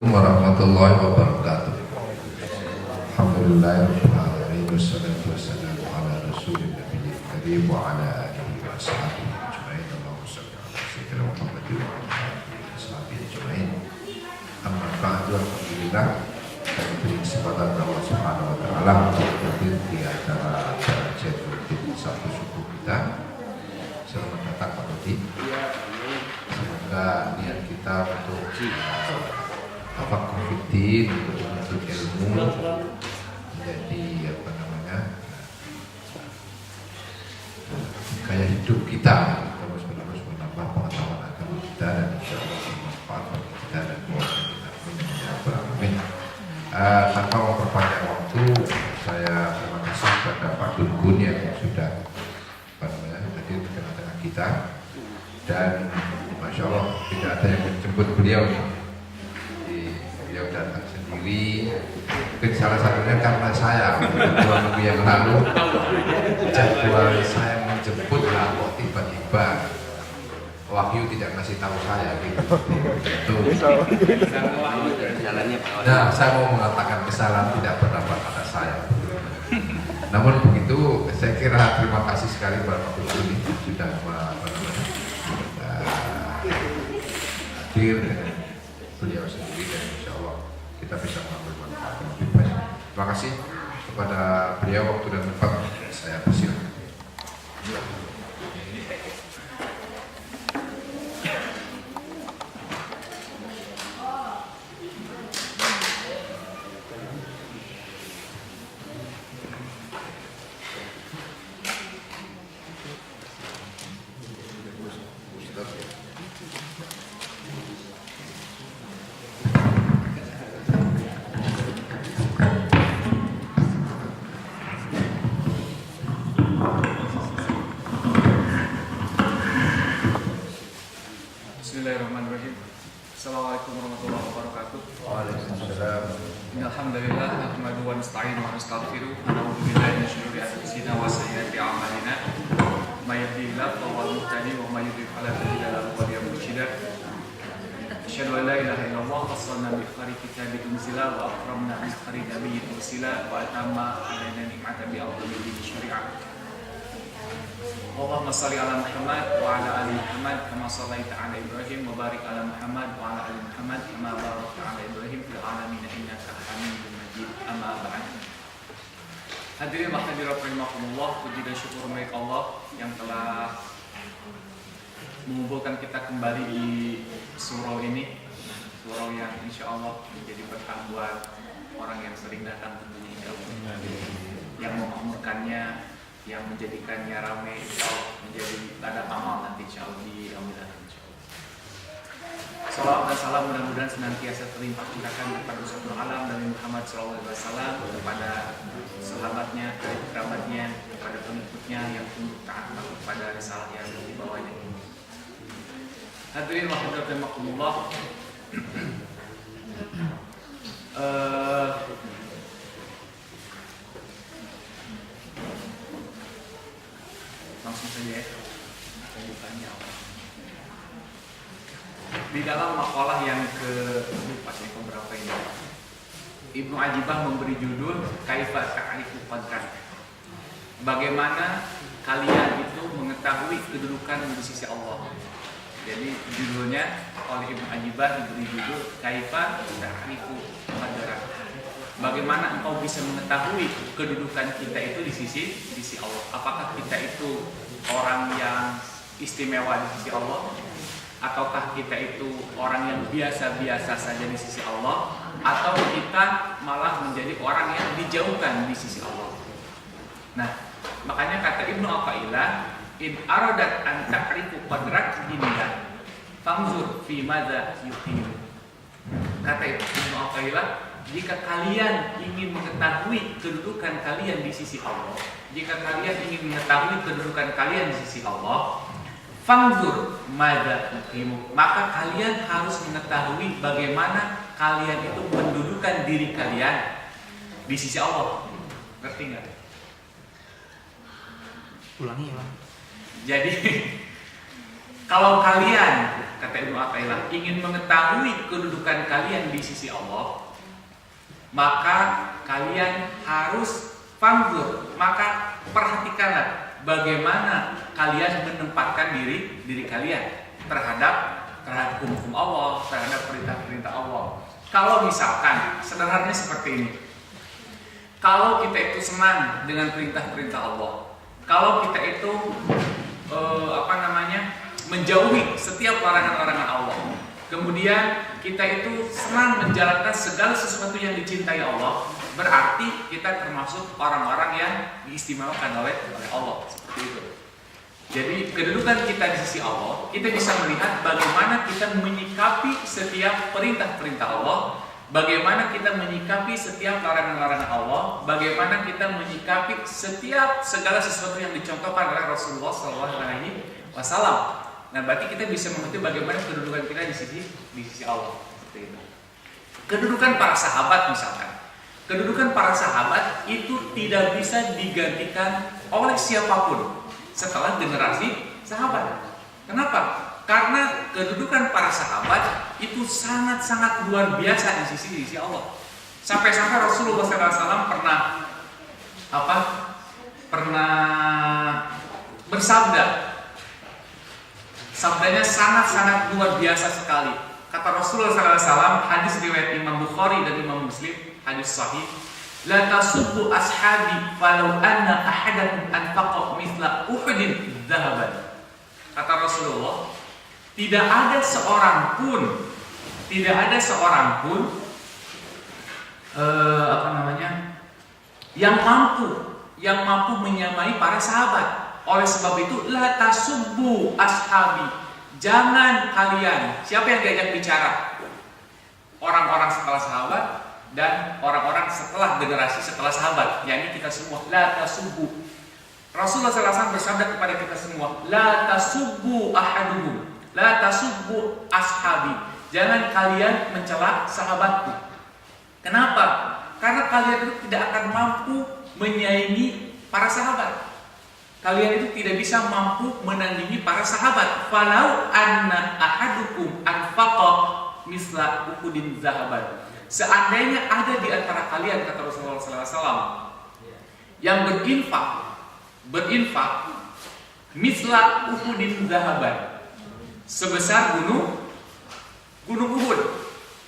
warahmatullahi wabarakatuh. Alhamdulillahirabbil alamin wassalatu wassalamu ala rasulil nabiyil karim wa ala alihi wa sahbihi ajmain. Allahumma shalli ala sayyidina Muhammadin wa ala alihi wa sahbihi ajmain. Amma ba'du, alhamdulillah kita diberi kesempatan Allah Subhanahu wa taala untuk hadir di acara kajian rutin satu suku kita. Selamat datang Pak Rudi. Semoga niat kita untuk COVID untuk ilmu menjadi gaya hidup kita, terus menerus menambah pengetahuan agama kita dan insya Allah bermanfaat bagi kita dan keluarga kita. Amin. Tanpa memperpanjang waktu, saya terima kasih kepada Pak Gun yang sudah hadir di tengah-tengah kita, dan masya Allah tidak ada yang menjemput beliau. Beliau datang sendiri, mungkin salah satunya karena saya 2 minggu yang lalu jadwal saya menjemput lah, kok tiba-tiba Wahyu tidak ngasih tahu saya gitu. Nah, saya mau mengatakan kesalahan tidak berdampak pada saya. Namun begitu, saya kira terima kasih sekali kepada Pak Guru sudah hadir dengan beliau sendiri, dan insya Allah kita bisa mengambil manfaat yang lebih baik. Terima kasih kepada beliau. Waktu dan tempat saya persilakan. Bismillahirrahmanirrahim. Assalamualaikum warahmatullahi wabarakatuh. Waalaikumsalam. Alhamdulillah, nahmaduhu wa nasta'inuhu wa nastaghfiruh. Na'udzu billahi min syururi anfusina wa sayyiati a'malina. May yahdihillahu fa huwal muhtadi wa may yudlil fala hadiya lahu wa la mursyida. Asyhadu an la ilaha illallah wa sallallahu bi khari kitabin unzila wa akramna bi khari nabiyyin ursila wa atamma alaina ni'mata bi afdali syari'ah. Allahumma shalli ala Muhammad wa ala ali Muhammad kama shallaita ala Ibrahim wa barik ala Muhammad wa ala ali Muhammad kama barakta ala Ibrahim fil alamin innaka Hamidum Majid. Amma ba'd. Hadirin wa hadirat rahimakumullah, puji dan syukur milik Allah yang telah mengumpulkan kita kembali di surau ini, surau yang insya Allah menjadi berkah buat orang yang sering datang tentunya, yang memakmurkannya, yang menjadikannya ramai, insya Allah menjadi ada amal nanti insya Allah di Ramadan insya Allah. Salawat dan salam mudah-mudahan senantiasa terlimpah curahkan kepada Rasulullah alam Nabi Muhammad SAW, kepada sahabatnya, kerabatnya, kepada pengikutnya yang tunduk taat kepada risalah yang dibawanya. Hadirin wa hadirat rahimakumullah. Langsung saja ya, saya bukanya apa. Di dalam makalah yang berapa ini, Ibnu Ajibah memberi judul Kaifa ta'rifu qadrak. Bagaimana kalian itu mengetahui kedudukan di sisi Allah. Jadi judulnya oleh Ibnu Ajibah diberi judul Kaifa ta'rifu qadrak. Bagaimana engkau bisa mengetahui kedudukan kita itu di sisi Allah? Apakah kita itu orang yang istimewa di sisi Allah, ataukah kita itu orang yang biasa-biasa saja di sisi Allah, atau kita malah menjadi orang yang dijauhkan di sisi Allah? Nah, makanya kata Ibnu Athaillah, in aradat an ta'rifu qadrak dinillah fanzur fi madza yuqim. Kata Ibnu Athaillah, jika kalian ingin mengetahui kedudukan kalian di sisi Allah, jika kalian ingin mengetahui kedudukan kalian di sisi Allah, fanzur madza tuqimu, maka kalian harus mengetahui bagaimana kalian itu mendudukan diri kalian di sisi Allah. Ngerti nggak? Ulangi ya, Bang. Jadi Kalau kalian, kata Ibnu Athaillah, ingin mengetahui kedudukan kalian di sisi Allah, maka kalian harus fanzur, maka perhatikanlah bagaimana kalian menempatkan diri kalian terhadap hukum Allah, terhadap perintah-perintah Allah. Kalau misalkan sederhananya seperti ini, kalau kita itu senang dengan perintah-perintah Allah, kalau kita itu menjauhi setiap larangan-larangan Allah, kemudian kita itu senang menjalankan segala sesuatu yang dicintai Allah, berarti kita termasuk orang-orang yang diistimewakan oleh Allah. Seperti itu. Jadi kedudukan kita di sisi Allah, kita bisa melihat bagaimana kita menyikapi setiap perintah-perintah Allah, bagaimana kita menyikapi setiap larangan-larangan Allah, bagaimana kita menyikapi setiap segala sesuatu yang dicontohkan oleh Rasulullah SAW. Nah, berarti kita bisa mengerti bagaimana kedudukan kita di sisi Allah. Seperti itu. Kedudukan para sahabat misalkan, kedudukan para sahabat itu tidak bisa digantikan oleh siapapun setelah generasi sahabat. Kenapa? Karena kedudukan para sahabat itu sangat-sangat luar biasa di sisi Allah. Sampai-sampai Rasulullah SAW pernah bersabda. Sabdanya sangat-sangat luar biasa sekali. Kata Rasulullah SAW, hadis riwayat Imam Bukhari dan Imam Muslim, hadis sahih. La tasubbu ashabi falau anna ahadakum anfaqa mithla Uhudin dhahaban. Kata Rasulullah, tidak ada seorang pun yang mampu menyamai para sahabat. Oleh sebab itu, la tasubbu ashabi. Jangan kalian, siapa yang diajak bicara? Orang-orang setelah sahabat dan orang-orang setelah generasi setelah sahabat, yakni kita semua. La tasubbu. Rasulullah SAW bersabda kepada kita semua, la tasubbu ahaduhum, la tasubbu ashabi. Jangan kalian mencela sahabatku. Kenapa? Karena kalian itu tidak akan mampu menyaingi para sahabat. Kalian itu tidak bisa mampu menandingi para sahabat. Falau anna ahadukum anfaqa misla Uhudin zahaban. Seandainya ada di antara kalian, kata Rasulullah SAW, yang berinfak misla Uhudin zahaban, sebesar gunung Uhud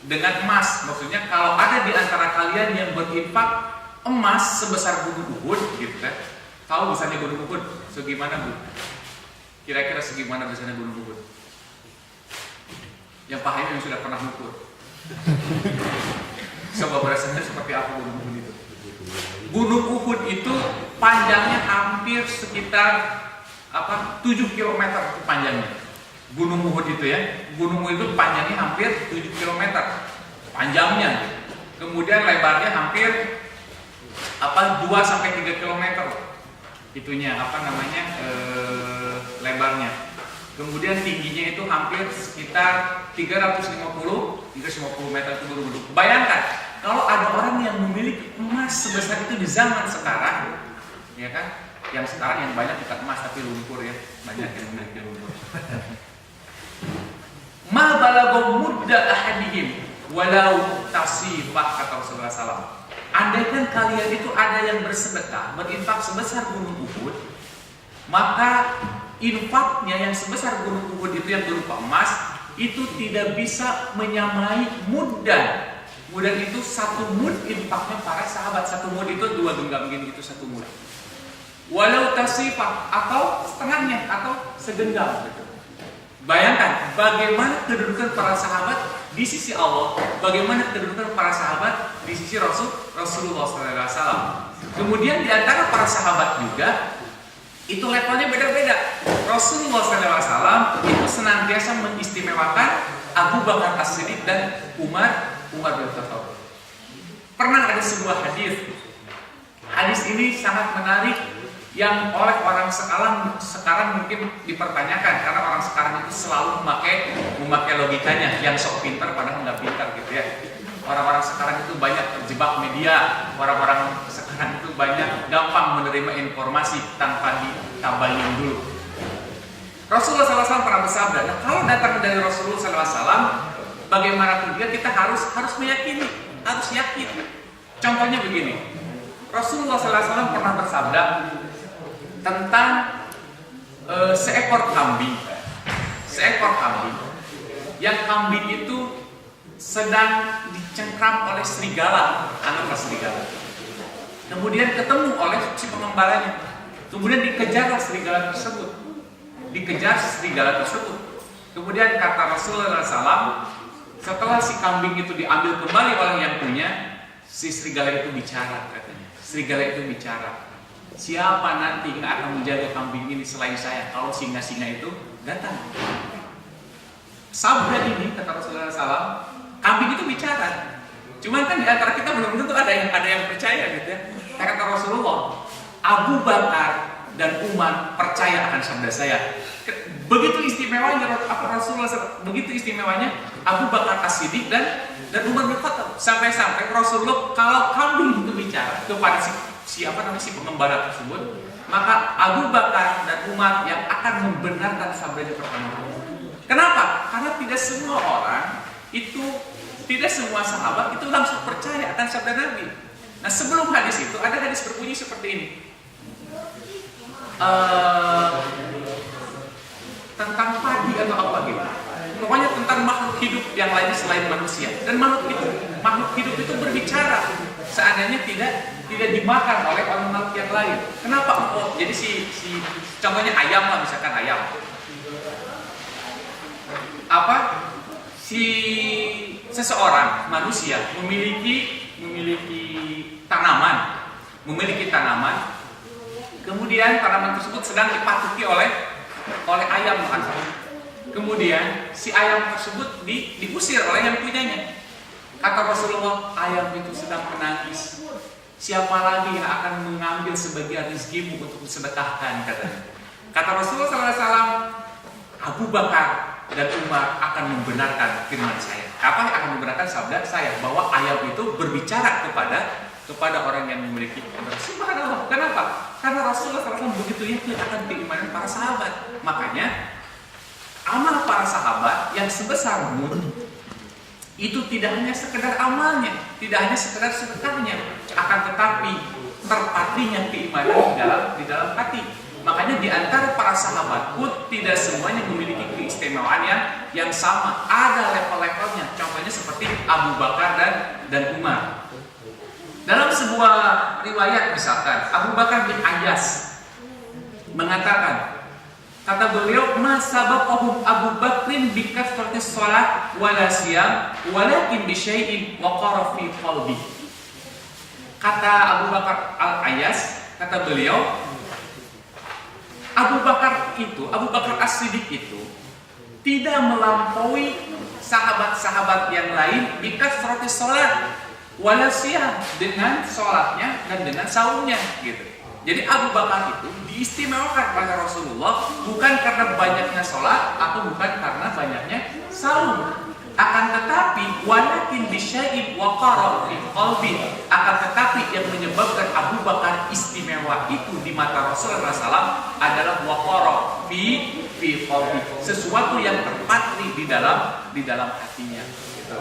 dengan emas. Maksudnya kalau ada di antara kalian yang berinfak emas sebesar gunung Uhud, gitu kan? Tahu besarnya gunung Uhud? Segimana, Bu? Kira-kira segimana besarnya gunung Uhud? Yang paham yang sudah pernah mengukur. Coba berasanya seperti apa gunung Uhud itu? Gunung Uhud itu panjangnya hampir sekitar 7 km panjangnya. Gunung Uhud itu ya. Gunung Uhud itu panjangnya hampir 7 km panjangnya. Kemudian lebarnya hampir 2 sampai 3 km. Itunya lebarnya. Kemudian tingginya itu hampir sekitar 350 meter itu gunung. Bayangkan kalau ada orang yang memiliki emas sebesar itu di zaman sekarang, ya kan? Yang sekarang yang banyak bukan emas tapi lumpur ya, banyak yang memiliki lumpur. Ma balagha mudda ahadihim walau tasifah, kata Rasulullah SAW. Andaikan kalian itu ada yang bersedekah, berinfak sebesar gunung Uhud, maka infaknya yang sebesar gunung Uhud itu yang berupa emas, itu tidak bisa menyamai muddan. Muddan itu 1 mud infaknya para sahabat. 1 mud itu 2 genggam gini, itu 1 mud. Walau tasifah, atau setengahnya, atau segenggam gitu. Bayangkan bagaimana kedudukan para sahabat di sisi Allah, bagaimana kedudukan para sahabat di sisi Rasulullah SAW. Kemudian di antara para sahabat juga itu levelnya beda-beda. Rasulullah SAW itu senantiasa mengistimewakan Abu Bakar As-Siddiq dan Umar bin Khattab. Pernah ada sebuah hadis. Hadis ini sangat menarik yang oleh orang sekarang mungkin dipertanyakan, karena orang sekarang itu selalu memakai logikanya, yang sok pintar padahal nggak pintar gitu ya. Orang-orang sekarang itu banyak terjebak media, orang-orang sekarang itu banyak gampang menerima informasi tanpa ditabayun dulu. Rasulullah SAW pernah bersabda. Nah, kalau datang dari Rasulullah SAW, bagaimanapun dia kita harus meyakini, harus yakin. Contohnya begini, Rasulullah SAW pernah bersabda tentang seekor kambing, yang kambing itu sedang dicengkram oleh serigala, anak serigala. Kemudian ketemu oleh si pengembalanya. Kemudian dikejar serigala tersebut. Kemudian kata Rasulullah SAW, setelah si kambing itu diambil kembali oleh yang punya, si serigala itu bicara katanya. Serigala itu bicara. Siapa nanti yang akan menjaga kambing ini selain saya kalau singa-singa itu datang? Sabda ini kata Rasulullah SAW, kambing itu bicara. Cuman kan di antara kita belum tentu ada yang percaya gitu ya. Kata Rasulullah, Abu Bakar dan Umar percaya akan sabda saya. Begitu istimewanya Rasulullah SAW, begitu istimewanya Abu Bakar As-Siddiq dan Umar bin Khattab. Sampai-sampai Rasulullah kalau kambing itu bicara kepada si pengembala tersebut, maka Abu Bakar dan Umar yang akan membenarkan sabdanya pertama. Kenapa? Karena tidak semua sahabat itu langsung percaya akan sabda Nabi. Nah, sebelum hadis itu ada hadis berbunyi seperti ini. Tentang padi atau apa gitu. Pokoknya tentang makhluk hidup yang lainnya selain manusia. Dan makhluk hidup itu berbicara seandainya tidak dimakan oleh makhluk yang lain. Kenapa? Jadi contohnya ayam lah, misalkan ayam. Seseorang manusia memiliki tanaman, kemudian tanaman tersebut sedang dipatuhi oleh ayam makan. Kemudian si ayam tersebut diusir oleh yang punyanya. Kata Rasulullah, ayam itu sedang menangis. Siapa lagi yang akan mengambil sebagian rezekimu untuk disedekahkan, katanya. Kata Rasulullah SAW, Abu Bakar dan Umar akan membenarkan firman saya. Apa yang akan membenarkan sabda saya bahwa ayam itu berbicara kepada orang yang memiliki keimanan. Subhanallah. Kenapa? Karena Rasulullah SAW begitu yakin akan keimanan para sahabat. Makanya amal para sahabat yang sebesar Uhud itu tidak hanya sekedar amalnya, tidak hanya sekedar sedekahnya, akan tetapi terpatinya keimanan di dalam hati. Makanya di antara para sahabat pun tidak semuanya memiliki keistimewaan yang sama. Ada level-levelnya. Contohnya seperti Abu Bakar dan Umar. Dalam sebuah riwayat misalkan Abu Bakar bin Ayyas mengatakan, kata beliau, "Ma sabaqahum Abu Bakrin bi kathrati shalah wala siyam walakin bi syai'in waqara fi qalbi." Kata Abu Bakar Al-Ayyas, kata beliau, Abu Bakar As-Siddiq itu tidak melampaui sahabat-sahabat yang lain bi kathrati shalah wala siyam, dengan sholatnya dan dengan saumnya gitu. Jadi Abu Bakar itu diistimewakan oleh Rasulullah bukan karena banyaknya sholat atau bukan karena banyaknya saum. Akan tetapi walakin bisyai'in waqara fi qalbi, akan tetapi yang menyebabkan Abu Bakar istimewa itu di mata Rasulullah SAW adalah waqara fi qalbi, sesuatu yang terpatri di dalam hatinya gitu.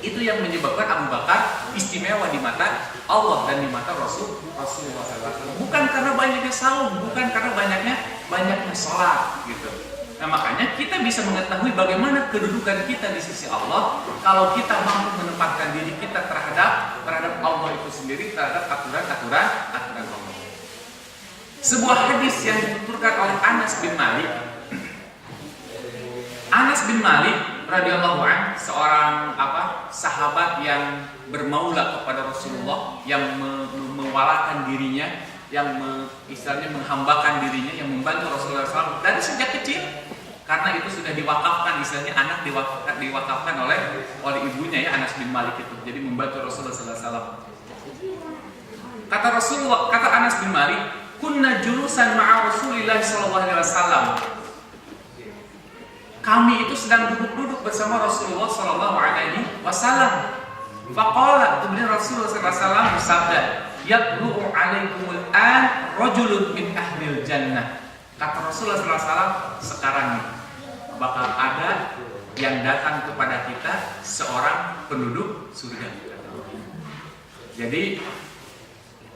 Itu yang menyebabkan Abu Bakar istimewa di mata Allah dan di mata Rasulullah SAW. Bukan karena banyaknya saum, bukan karena banyaknya sholat gitu. Nah, makanya kita bisa mengetahui bagaimana kedudukan kita di sisi Allah kalau kita mampu menempatkan diri kita terhadap Allah itu sendiri, terhadap aturan Allah. Sebuah hadis yang dituturkan oleh Anas bin Malik. Anas bin Malik radhiyallahu anhu, seorang sahabat yang bermaulah kepada Rasulullah, yang mewalakan dirinya, yang istilahnya menghambakan dirinya, yang membantu Rasulullah SAW dari sejak kecil. Karena itu sudah diwakafkan, istilahnya anak diwakafkan oleh ibunya ya, Anas bin Malik itu. Jadi membantu Rasulullah SAW. Kata Anas bin Malik, kunna julusan ma'a Rasulillah SAW. Kami itu sedang duduk bersama Rasulullah SAW. Faqala, kemudian Rasulullah SAW bersabda, yatlu'u alaikumul an rajulun min ahlil jannah. Kata Rasulullah SAW, sekarang nih bakal ada yang datang kepada kita seorang penduduk surga. Jadi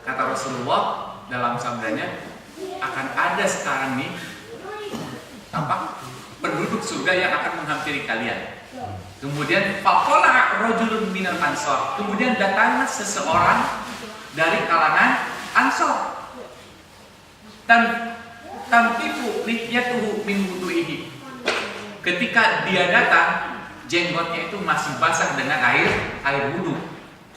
kata Rasulullah dalam sabdanya, akan ada sekarang nih penduduk surga yang akan menghampiri kalian. Kemudian faqala rajulun minal ansor. Kemudian datanglah seseorang dari kalangan Ansor. Tantifu lihyatuhu min wudu'ihi. Ketika dia datang, jenggotnya itu masih basah dengan air wudu.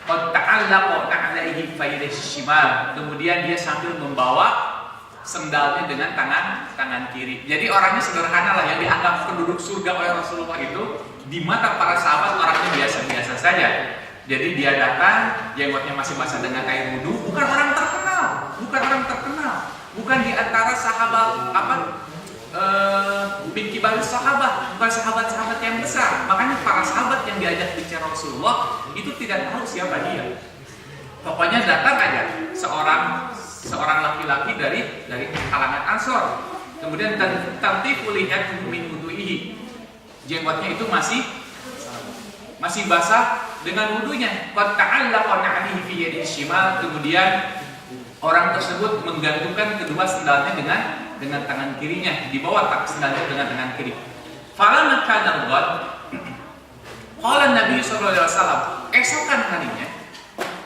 Qad ta'allaqa na'laihi fayadihi shimal. Kemudian dia sambil membawa sendalnya dengan tangan kiri. Jadi orangnya sederhana lah, yang dianggap penduduk surga oleh Rasulullah itu di mata para sahabat orangnya biasa-biasa saja. Jadi dia datang, jenggotnya masih basah dengan air wudu, bukan orang terkenal, bukan di antara sahabat bin kibaris sahabat, bukan sahabat-sahabat yang besar. Makanya para sahabat yang diajak bicara Rasulullah itu tidak tahu siapa dia. Pokoknya datang aja seorang laki-laki dari kalangan Ansor. Kemudian tantifu lihat min wudu'ihi. Jenggotnya itu masih basah dengan wudunya. Qad ta'allaqa na'lihi fi yadihi shimal. Kemudian orang tersebut menggantungkan kedua sendalnya dengan tangan kirinya, di bawah sendalnya dengan tangan kiri. Falamma kana al-ghad, qala Nabi sallallahu alaihi wasallam, esokan harinya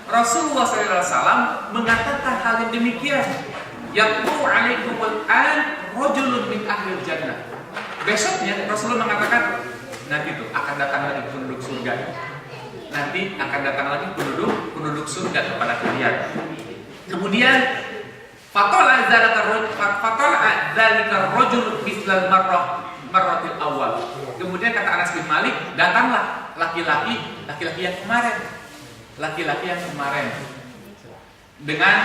Rasulullah sallallahu alaihi wasallam mengatakan hal yang demikian. Yaqulu alaikumul an rajulun min ahli jannah. Besoknya Rasulullah mengatakan, nanti tuh akan datang lagi penduduk surga. Nanti akan datang lagi penduduk surga kepada kalian. Kemudian fatala dzalika rajul mislal marratil awal. Kemudian kata Anas bin Malik, datanglah laki-laki yang kemarin dengan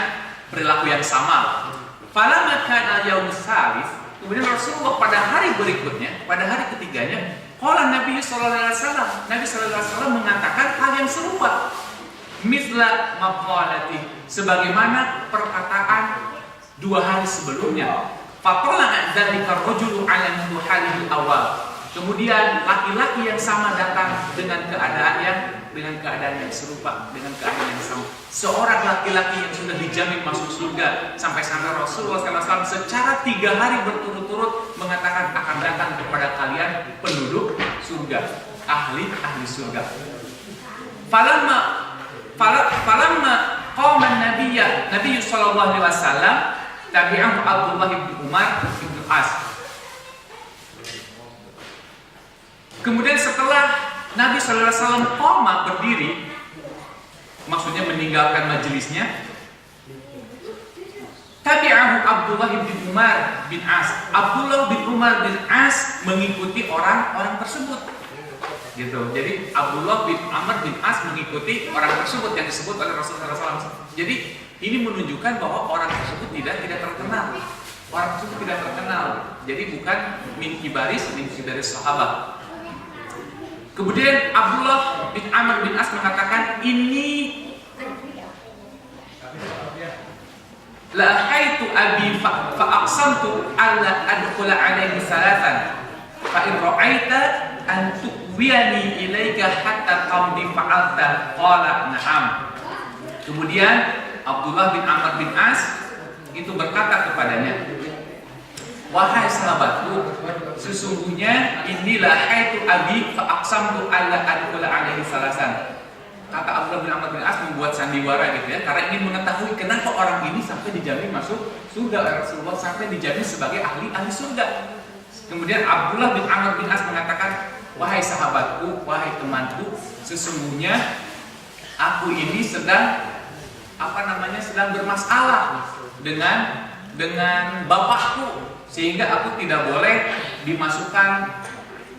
perilaku yang sama. Falamma kana yaum salis, kemudian Rasulullah pada hari berikutnya, pada hari ketiganya, qala Nabi sallallahu alaihi wasallam mengatakan hal yang serupa. Misla maqalati, sebagaimana perkataan 2 hari sebelumnya. Fatala dzalika rajulu ala halihi awal. Kemudian laki-laki yang sama datang dengan keadaan yang serupa, dengan keadaan yang sama. Seorang laki-laki yang sudah dijamin masuk surga, sampai-sampai Rasulullah SAW secara 3 hari berturut-turut mengatakan akan datang kepada kalian penduduk surga, ahli surga. Falamma qama Nabi sallallahu alaihi wasallam tabi'ahu Abdullah bin Umar bin As. Kemudian setelah Nabi sallallahu alaihi wasallam qama berdiri, maksudnya meninggalkan majelisnya, tabi'ahu Abdullah bin Umar bin As. Abdullah bin Umar bin As mengikuti orang tersebut. Gitu. Jadi Abdullah bin Amr bin As mengikuti orang tersebut yang disebut oleh Rasulullah SAW. Jadi ini menunjukkan bahwa orang tersebut tidak terkenal. Jadi bukan min kibaris sahabat. Kemudian Abdullah bin Amr bin As mengatakan, ini la haitu abi fa aqsamtu alla adkhula alaihi salatan fa in ra'aita an tuwiyani ilaika hatta qamdi fa'alta qala na'am. Kemudian Abdullah bin Amr bin As itu berkata kepadanya, wahai sahabatku, sesungguhnya inilah haitu abi fa aqsamtu alla adkhula alaihi salasan. Kata Abdullah bin Amr bin As membuat sandiwara gitu ya, karena ingin mengetahui kenapa orang ini sampai dijamin masuk surga oleh Rasulullah, sampai dijamin sebagai ahli surga. Kemudian Abdullah bin Amr bin As mengatakan, wahai sahabatku, wahai temanku, sesungguhnya aku ini sedang bermasalah dengan bapakku, sehingga aku tidak boleh dimasukkan,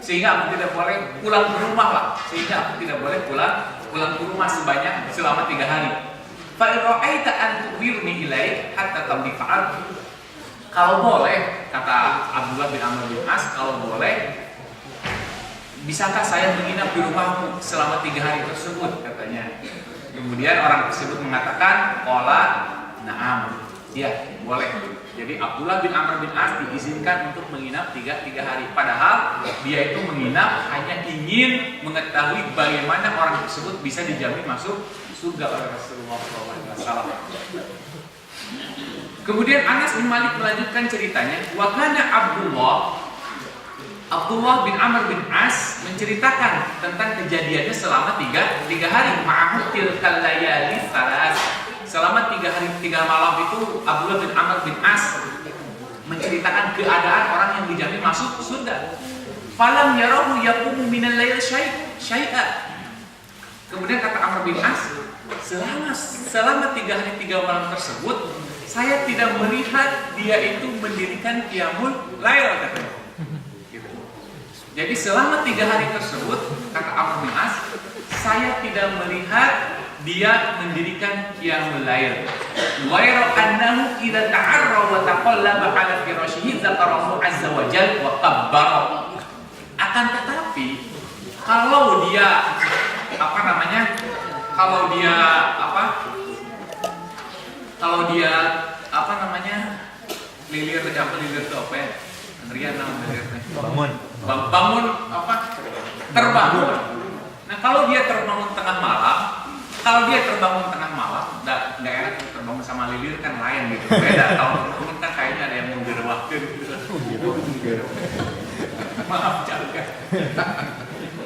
sehingga aku tidak boleh pulang ke rumah lah, sehingga aku tidak boleh pulang ke rumah selama 3 hari. Fa ra'aita an tuwirni ilaik hatta tamdi fa'al. Kalau boleh, kata Abdullah bin Amr bin As, kalau boleh, bisakah saya menginap di rumahmu selama 3 hari tersebut, katanya. Kemudian orang tersebut mengatakan, qala na'am, ya boleh. Jadi Abdullah bin Amr bin As diizinkan untuk menginap 3 hari. Padahal dia itu menginap hanya ingin mengetahui bagaimana orang tersebut bisa dijamin masuk surga oleh Rasulullah SAW. Kemudian Anas bin Malik melanjutkan ceritanya. Wa kana Abdullah bin Amr bin As menceritakan tentang kejadiannya selama 3 hari. Ma'ahud tilkal layali salas. Selama 3 hari 3 malam itu Abdullah bin Amr bin As menceritakan keadaan orang yang dijamin masuk surga. Falam yarahu yaqumu minal lail syai'a. Kemudian kata Amr bin As, selama 3 hari 3 malam tersebut saya tidak melihat dia itu mendirikan qiyamul lail katanya. Gitu. Jadi selama 3 hari tersebut kata Amr bin As, saya tidak melihat dia mendirikan qiyamul lail. Wa yara annahu idza ta'arra wa taqallaba 'ala firashihi dzakarahu 'azza wa jalla wa kabbara. Akan tetapi kalau dia lilir itu apa ya? Rian nama lilirnya. Bangun terbangun. Nah, kalau dia terbangun tengah malam, nggak enak terbangun sama lilir kan lain gitu. Beda. Kalau terbangun kan kayaknya ada yang menggerwakin gitu. Maaf jaga.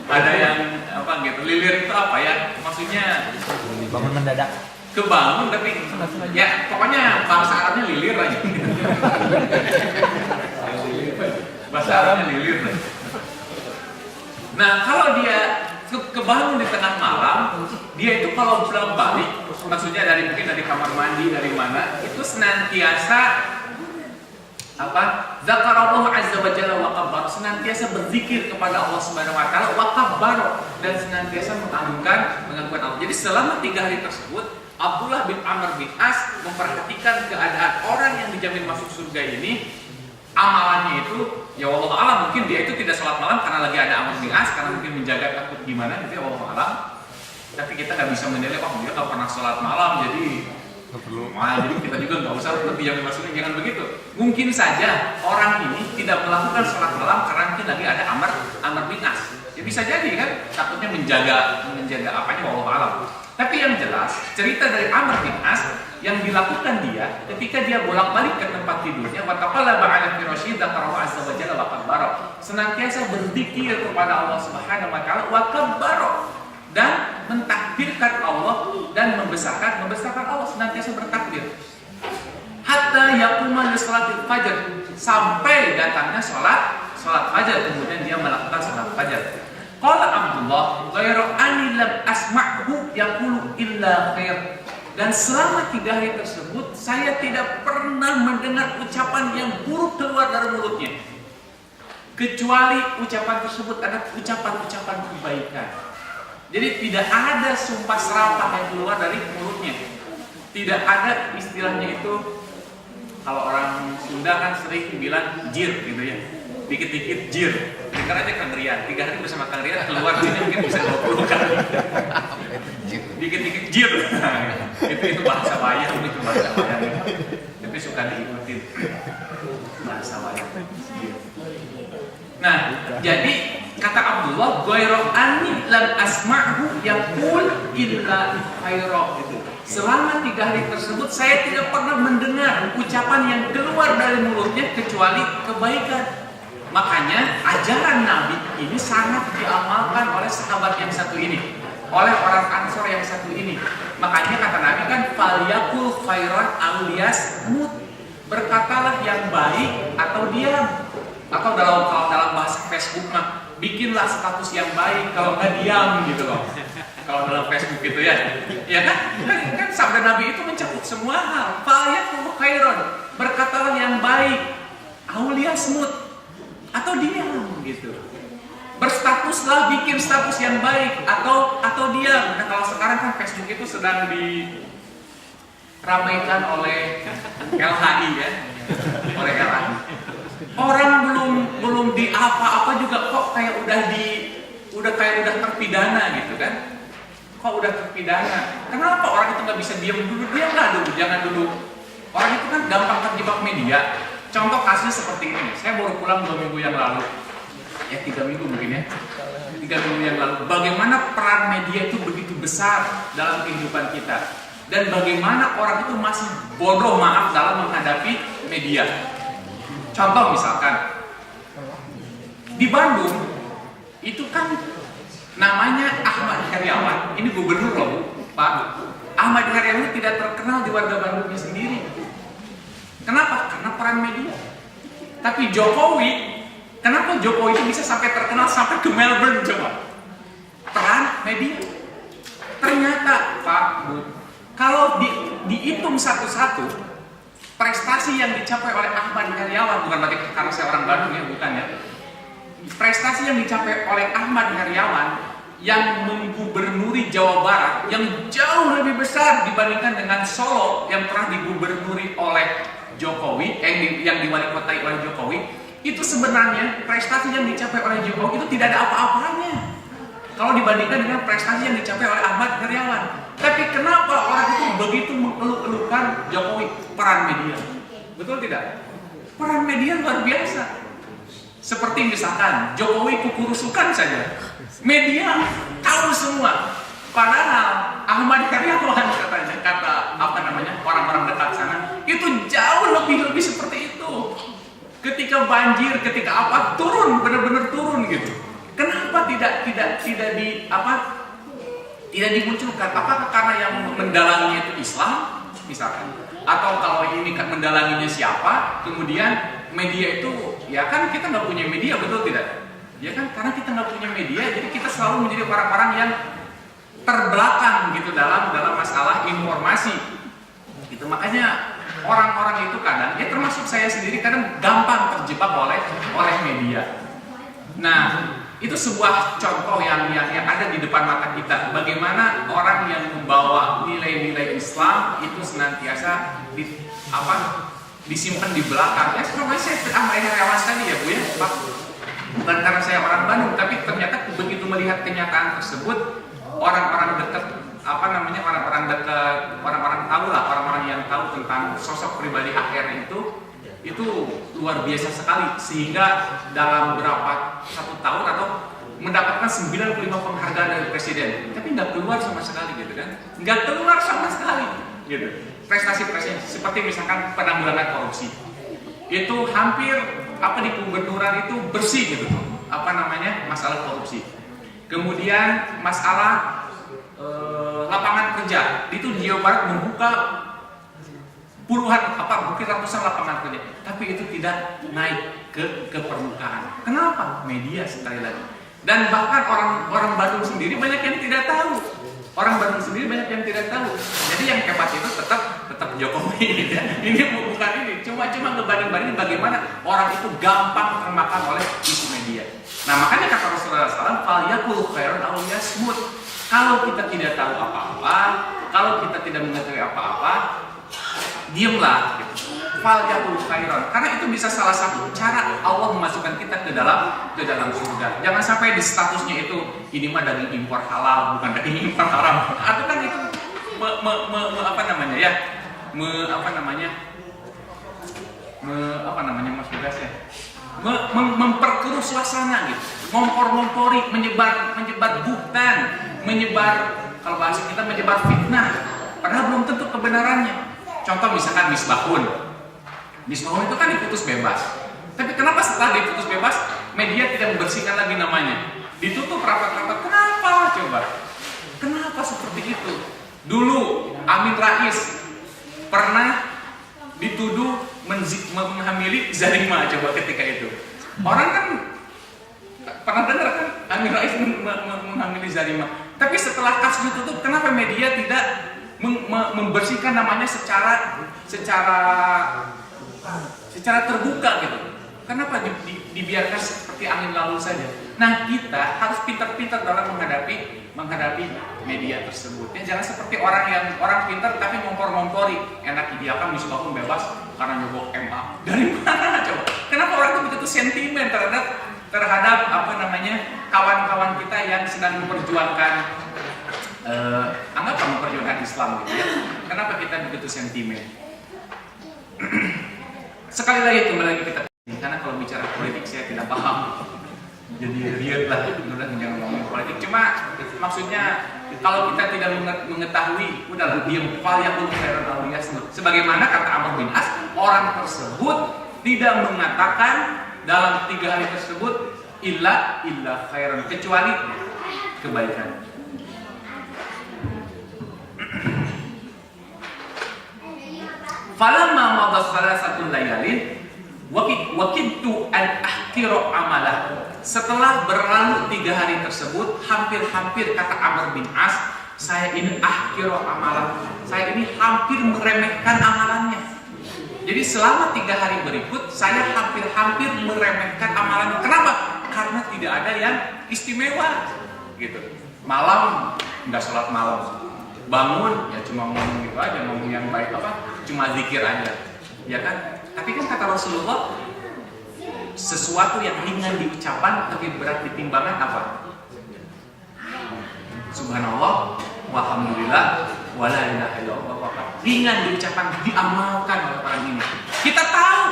Ada yang gitu. Lilir itu apa ya? Maksudnya bangun mendadak. Kebangun tapi ya pokoknya bahasa Arabnya lilir aja. Bahasa Arabnya lilir. Nah, kalau dia kebangun di tengah malam, dia itu kalau pulang balik, maksudnya mungkin dari kamar mandi dari mana, itu senantiasa Zakarallahu azza wa jalla wa kabbar, senantiasa berzikir kepada Allah Subhanahu wa taala wa kabbar, dan senantiasa mengagungkan Allah. Jadi selama 3 hari tersebut Abdullah bin Amr bin As memperhatikan keadaan orang yang dijamin masuk surga ini. Amalannya itu ya wallahu alam, mungkin dia itu tidak sholat malam karena lagi ada Amr bin As, karena mungkin menjaga takut gimana gitu ya wallahu alam. Tapi kita nggak bisa menilai dia nggak pernah sholat malam jadi jadi kita juga nggak usah lebih yang masuknya, jangan begitu. Mungkin saja orang ini tidak melakukan sholat malam karena mungkin lagi ada Amr bin As. Ya bisa jadi kan, takutnya menjaga apanya wallahu alam. Tapi yang jelas cerita dari Amr bin As yang dilakukan dia ketika dia bolak-balik ke tempat tidurnya, wa taqallaba 'ala firashihi dzakarahu 'azza wa jalla wa kabbara, senantiasa berzikir kepada Allah Subhanahu wa taala wa kabbara, dan mentakbirkan Allah dan membesarkan Allah, senantiasa bertakbir. Hatta yaquma li shalatil fajr, sampai datangnya salat fajar, kemudian dia melakukan salat fajar. Qala Abdullah ghairu anni lam asma'hu yaqulu illa khair. Dan selama 3 hari tersebut saya tidak pernah mendengar ucapan yang buruk keluar dari mulutnya, kecuali ucapan tersebut adalah ucapan kebaikan. Jadi tidak ada sumpah serapah yang keluar dari mulutnya. Tidak ada istilahnya itu, kalau orang Sunda kan sering bilang jir gitu ya. Dikit-dikit jir. Dengar aja Kang Rian, 3 hari bersama Kang Rian keluar jinnya mungkin bisa 20 kali. Dikit-dikit jir. Itu bahasa wayang, tapi suka diikutin bahasa wayang. Nah, jadi kata Abdullah, ghairu anni lam asma'hu yaqul illa khaira. Selama 3 hari tersebut saya tidak pernah mendengar ucapan yang keluar dari mulutnya kecuali kebaikan. Makanya ajaran Nabi ini sangat diamalkan oleh sahabat yang satu ini, oleh orang Ansor yang satu ini. Makanya kata Nabi kan falyakul khairan alias mut, berkatalah yang baik atau diam. Atau kalau dalam bahasa Facebook mah bikinlah status yang baik, kalau nggak diam gitu loh. Kalau dalam Facebook gitu ya kan sabda Nabi itu mencakup semua hal. Falyakul khairan, berkatalah yang baik, alias mut, atau diam gitu. Berstatuslah, bikin status yang baik atau diam. Nah, kalau sekarang kan Facebook itu sedang diramaikan oleh LHI ya, oleh LHI. Orang belum di apa-apa juga kok kayak udah terpidana gitu kan? Kok udah terpidana? Kenapa orang itu nggak bisa diam dulu? Diamlah dulu, jangan dulu Orang itu kan gampang terjebak media. Contoh kasusnya seperti ini. Saya baru pulang 2 minggu yang lalu. Ya 3 minggu mungkin ya. 3 minggu yang lalu. Bagaimana peran media itu begitu besar dalam kehidupan kita. Dan bagaimana orang itu masih bodoh maaf dalam menghadapi media. Contoh misalkan. Di Bandung, itu kan namanya Ahmad Heriawan. Ini gubernur loh Pak. Ahmad Heriawan tidak terkenal di warga Bandungnya sendiri. Kenapa? Karena peran media. Tapi Jokowi, kenapa Jokowi itu bisa sampai terkenal sampai ke Melbourne coba? Peran media. Ternyata Pak Bu, kalau dihitung satu-satu, prestasi yang dicapai oleh Ahmad Heriawan, bukan berarti karena saya orang Bandung ya, bukan ya. Prestasi yang dicapai oleh Ahmad Heriawan yang menggubernuri Jawa Barat yang jauh lebih besar dibandingkan dengan Solo yang pernah digubernuri oleh Jokowi, yang diwali-kotai oleh Jokowi, itu sebenarnya prestasi yang dicapai oleh Jokowi itu tidak ada apa-apanya kalau dibandingkan dengan prestasi yang dicapai oleh Ahmad Heriawan. Tapi kenapa orang itu begitu mengeluh-elukan Jokowi? Peran media, betul tidak? Peran media luar biasa. Seperti misalkan Jokowi kukurusukan saja, media tahu semua. Padahal Ahmad Heriawan katanya, kata orang-orang dekat sana, itu jauh lebih seperti itu. Ketika banjir, ketika apa turun, benar-benar turun gitu. Kenapa tidak dimunculkan? Apakah karena yang mendalanginya itu Islam, misalkan? Atau kalau ini kan mendalanginya siapa? Kemudian media itu, ya kan kita nggak punya media, betul tidak? Ya kan karena kita nggak punya media, jadi kita selalu menjadi orang-orang yang terbelakang gitu dalam masalah informasi. Itu makanya orang-orang itu kadang, ya termasuk saya sendiri kadang gampang terjebak oleh media. Nah, itu sebuah contoh yang ada di depan mata kita. Bagaimana orang yang membawa nilai-nilai Islam itu senantiasa disimpan di belakang. Ya sebenarnya saya Ahmad Heriawan tadi ya Bu ya, Pak. Bukan karena saya orang Bandung, tapi ternyata begitu melihat kenyataan tersebut, orang-orang dekat orang-orang tahu lah, orang-orang yang tahu tentang sosok pribadi AR itu luar biasa sekali, sehingga dalam satu tahun atau mendapatkan 95 penghargaan dari presiden, tapi nggak keluar sama sekali gitu kan, nggak keluar sama sekali gitu. Prestasi-prestasi seperti misalkan penanggulangan korupsi itu hampir di gubernuran itu bersih gitu tuh, masalah korupsi. Kemudian masalah lapangan kerja itu di Jawa Barat membuka puluhan mungkin ratusan lapangan kerja, tapi itu tidak naik ke permukaan. Kenapa? Media sekali lagi. Dan bahkan orang Bandung sendiri banyak yang tidak tahu. Orang Bandung sendiri banyak yang tidak tahu. Jadi yang hebat itu tetap Jokowi ya. Ini bukan ini, cuma ngebanding-bandingin bagaimana orang itu gampang termakan oleh isu media. Nah, makanya kata Rasulullah SAW, "Falyaqul khairan aw liyasmut." Kalau kita tidak tahu apa-apa, kalau kita tidak mengetahui apa-apa, diamlah gitu. Falyaqul khairan. Karena itu bisa salah satu cara Allah memasukkan kita ke dalam surga. Jangan sampai di statusnya itu ini mah daging impor halal, bukan daging impor haram. Atau kan itu Mas Tugas ya. Memperkeruh suasana gitu. Ngompor-ngompori, menyebar buhtan, kalau bahasa kita menyebar fitnah. Padahal belum tentu kebenarannya. Contoh misalkan Misbahun itu kan diputus bebas. Tapi kenapa setelah diputus bebas media tidak membersihkan lagi namanya? Ditutup rapat-rapat. Kenapa coba? Kenapa seperti itu? Dulu Amin Rais pernah dituduh menghamili Zarima coba ketika itu. Orang kan pernah dengar kan Amin Rais menghamili Zarima. Tapi setelah kasus ditutup, kenapa media tidak membersihkan namanya secara terbuka gitu? Kenapa dibiarkan seperti angin lalu saja? Nah, kita harus pintar-pintar dalam menghadapi media tersebut. Ya, jangan seperti orang pintar tapi ngompor-ngompori. Enak dia kan Misbahun bebas karena nyogok MA. Dari mana coba? Kenapa orang itu begitu sentimen terhadap kawan-kawan kita yang sedang memperjuangkan memperjuangkan Islam gitu ya? Kenapa kita begitu sentimen? Sekali lagi kembali lagi kita, karena kalau bicara politik saya tidak paham. Jadi lihat lah, udah jangan ngomongin politik. Cuma maksudnya kalau kita tidak mengetahui, udahlah diam. Fal yakul khairan aw liyasmut. Sebagaimana kata Amr bin As, orang tersebut tidak mengatakan dalam 3 hari tersebut illa khairan, kecuali kebaikan. Falamma madha salasatu layalin wakidtu an ahkira amalah. Setelah berlalu 3 hari tersebut, hampir-hampir kata Amr bin As, saya ini ahkira amalah, saya ini hampir meremehkan amalannya. Jadi selama 3 hari berikut saya hampir-hampir meremehkan amalannya. Kenapa? Karena tidak ada yang istimewa gitu. Malam nggak sholat malam, bangun ya cuma ngomong gitu aja, ngomong yang baik cuma zikir aja, ya kan? Tapi kan kata Rasulullah, sesuatu yang ringan di ucapan tapi berat di timbangan apa? Subhanallah, walhamdulillah, wala ilaha illallah. Ringan di ucapan, diamalkan oleh orang ini. Kita tahu,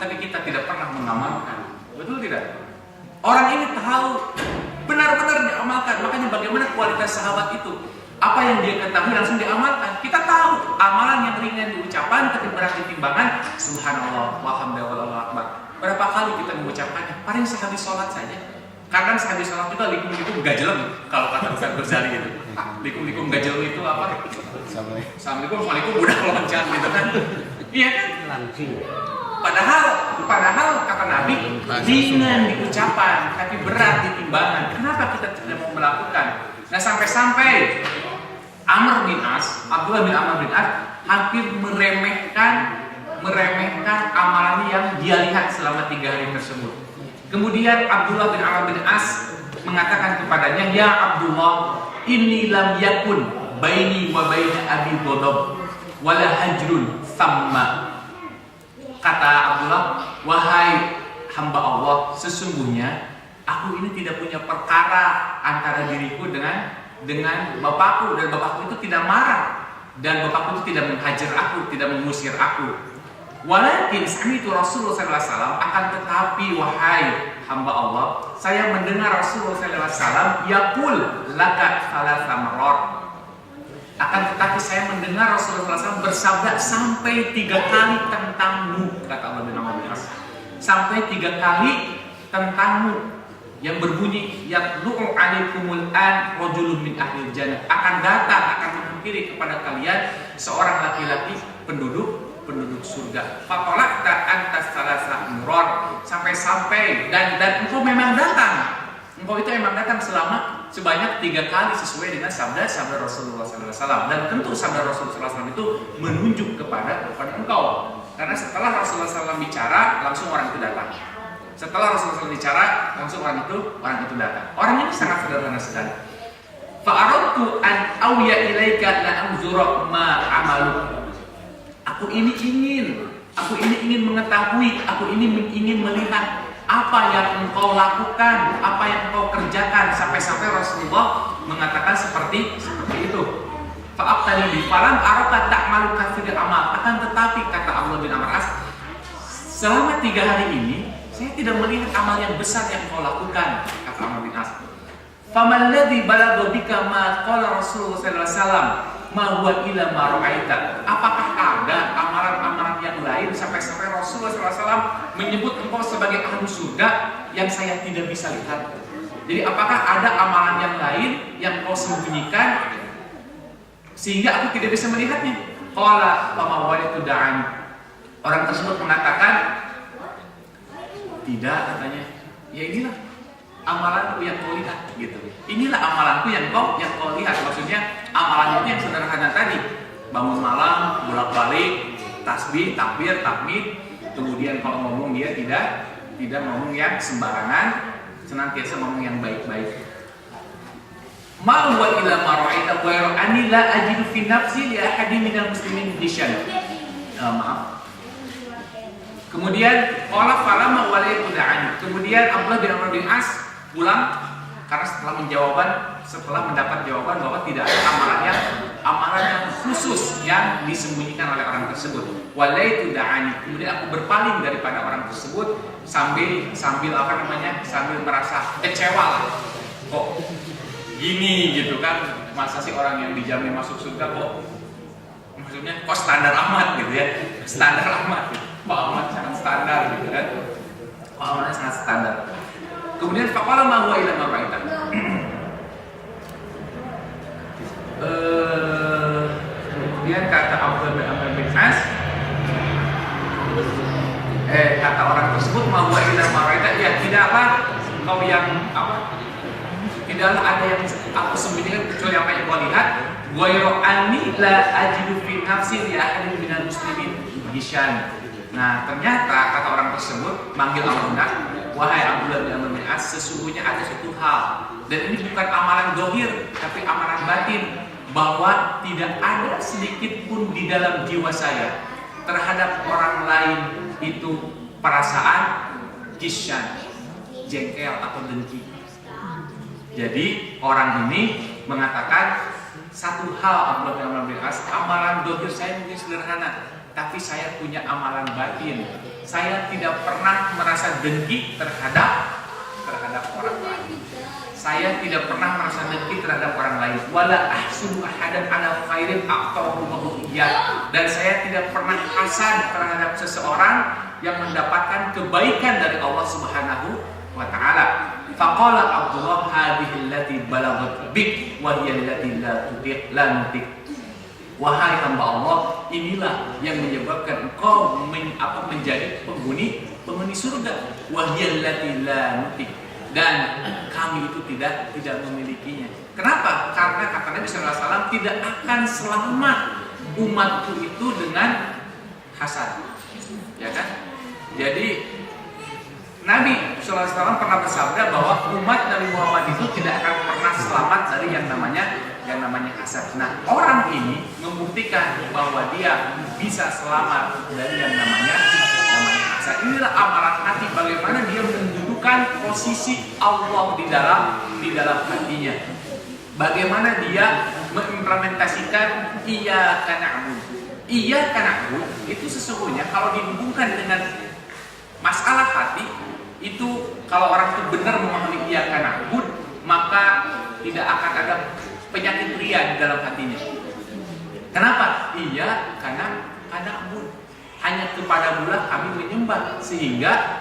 tapi kita tidak pernah mengamalkan. Betul tidak? Orang ini tahu, benar-benar diamalkan. Makanya bagaimana kualitas sahabat itu? Apa yang dia ketahui langsung diamalkan. Kita tahu amalan yang ringan di ucapan tapi berat di timbangan. Subhanallah, walhamdulillah, wallahu akbar. Berapa kali kita mengucapkannya? Paling sehabis sholat saja. Kadang sehabis sholat juga likum-likum gajelem. Kalau kata Ustaz Ghazali itu, likum-likum gajelem itu apa? Assalamualaikum, waalaikum, udah loncat gitu kan? Iya kan? Padahal kata Nabi, ringan di ucapan tapi berat di timbangan. Kenapa kita tidak mau melakukan? Nah sampai-sampai Amr bin As, Abdullah bin Amr bin As hampir meremehkan amalan yang dia lihat selama 3 hari tersebut. Kemudian Abdullah bin Amr bin As mengatakan kepadanya, ya Abdullah, inni lam yakun baini wa baina abi dodab wala hajrun thamma. Kata Abdullah, wahai hamba Allah, sesungguhnya aku ini tidak punya perkara antara diriku dengan bapakku, dan bapakku itu tidak marah, dan bapakku itu tidak menghajar aku, tidak mengusir aku. Walakin sami'tu Rasulullah sallallahu alaihi wasallam, akan tetapi wahai hamba Allah, saya mendengar Rasulullah sallallahu alaihi wasallam yaqul laka thalatha marrat. Akan tetapi saya mendengar Rasulullah SAW bersabda sampai 3 kali tentangmu, kata Allah bin Amr bin As. Sampai 3 kali tentangmu, yang berbunyi yatlu'u 'alaikumul an rajulun min ahlil jannah, akan datang, akan menghampiri kepada kalian seorang laki-laki penduduk surga. Fatolakta antas salasa muror, sampai dan engkau memang datang. Engkau itu memang datang sebanyak 3 kali sesuai dengan sabda Rasulullah SAW. Dan tentu sabda Rasulullah SAW itu menunjuk kepada engkau, karena setelah Rasulullah SAW bicara langsung orang itu datang. Setelah Rasulullah SAW bicara langsung orang itu datang. Orang ini sangat sederhana sekali. Fa'aradtu an awya ilaika la anzura ma amalu. Aku ini ingin mengetahui, aku ini ingin melihat apa yang engkau lakukan, apa yang engkau kerjakan, sampai Rasulullah mengatakan seperti itu. Fa'abtani bi falam araka ta'malu katsir amal. Akan tetapi kata Abdullah bin Amr As, selama 3 hari ini saya tidak melihat amal yang besar yang engkau lakukan, kata Amr bin As. Famal ladzi balagha bika ma qala Rasulullah sallallahu alaihi wasallam ma huwa illa ma ra'aita. Apakah ada amalan-amalan yang lain sampai Rasulullah SAW menyebut engkau sebagai ahli surga yang saya tidak bisa lihat? Jadi apakah ada amalan yang lain yang kau sembunyikan sehingga aku tidak bisa melihatnya? Qala fama walitu da'an. Orang tersebut mengatakan, tidak, katanya. Ya inilah amalanku yang kau lihat gitu. Inilah amalanku yang kau lihat. Maksudnya amalannya itu yang sederhana tadi. Bangun malam, bolak-balik, tasbih, takbir, tahmid. Kemudian kalau ngomong dia tidak ngomong yang sembarangan, senantiasa ngomong yang baik-baik. Ma huwa illa ma ra'aita wa ani la ajidu fi nafsi li ahadin minal muslimin disyan. Maaf. Kemudian qala falama walaitu da'an. Kemudian Abdullah bin Amr bin As pulang karena setelah mendapat jawaban bahwa tidak ada amalan yang khusus khusus yang disembunyikan oleh orang tersebut. Walaitu da'ani, kemudian aku berpaling daripada orang tersebut sambil sambil merasa kecewa lah. Kok gini gitu kan, masa sih orang yang dijamin masuk surga kok standar amat gitu ya, standar amat gitu. Pak Ahmad sangat standar gitu kan, Pak Ahmad sangat standar. Kemudian faqala ma huwa illa ma ra'aita. Kemudian kata Abdullah bin Amr bin As, kata orang tersebut ma huwa illa ma ra'aita, ya tidaklah kau yang tidaklah ada yang aku sembunyikan kecuali apa yang kau lihat. Ghairu anni la ajidu fi nafsi li ahadin minal muslimin hisyan. Nah, ternyata kata orang tersebut manggil Abdullah, wahai Abdullah bin Amr bin As, sesungguhnya ada satu hal, dan ini bukan amalan zahir tapi amalan batin, bahwa tidak ada sedikit pun di dalam jiwa saya terhadap orang lain itu perasaan hisyan, jengkel atau dengki. Jadi orang ini mengatakan satu hal, Abdullah bin Amr bin As, amalan zahir saya mungkin sederhana, tapi saya punya amalan batin. Saya tidak pernah merasa dengki terhadap orang lain. Saya tidak pernah merasa dengki terhadap orang lain. Wala ahsudu ahadan ala khairin aqtahu iyya. Dan saya tidak pernah hasad terhadap seseorang yang mendapatkan kebaikan dari Allah Subhanahu wa taala. Faqala Abdullah hadhihi allati balagat bik wa hiya allati la nutik. Wahai hamba Allah, inilah yang menyebabkan engkau menjadi penghuni surga. Wa hiya allati la nutik. Dan kami itu tidak memilikinya. Kenapa? Karena kata Nabi sallallahu alaihi wasallam, tidak akan selamat umatku itu dengan hasad. Ya kan? Jadi Nabi SAW pernah bersabda bahwa umat Nabi Muhammad itu tidak akan pernah selamat dari yang namanya hasad. Nah, orang ini membuktikan bahwa dia bisa selamat dari yang namanya hasad. Inilah amalan hati, bagaimana dia mendudukan posisi Allah di dalam hatinya. Bagaimana dia mengimplementasikan iyyaka na'budu. Iyyaka na'budu itu sesungguhnya kalau dihubungkan dengan masalah hati, itu kalau orang itu benar memahami iyyaka na'budu, maka tidak akan ada penyakit ria di dalam hatinya. Kenapa? Iyyaka na'budu, hanya kepadamulah kami menyembah, sehingga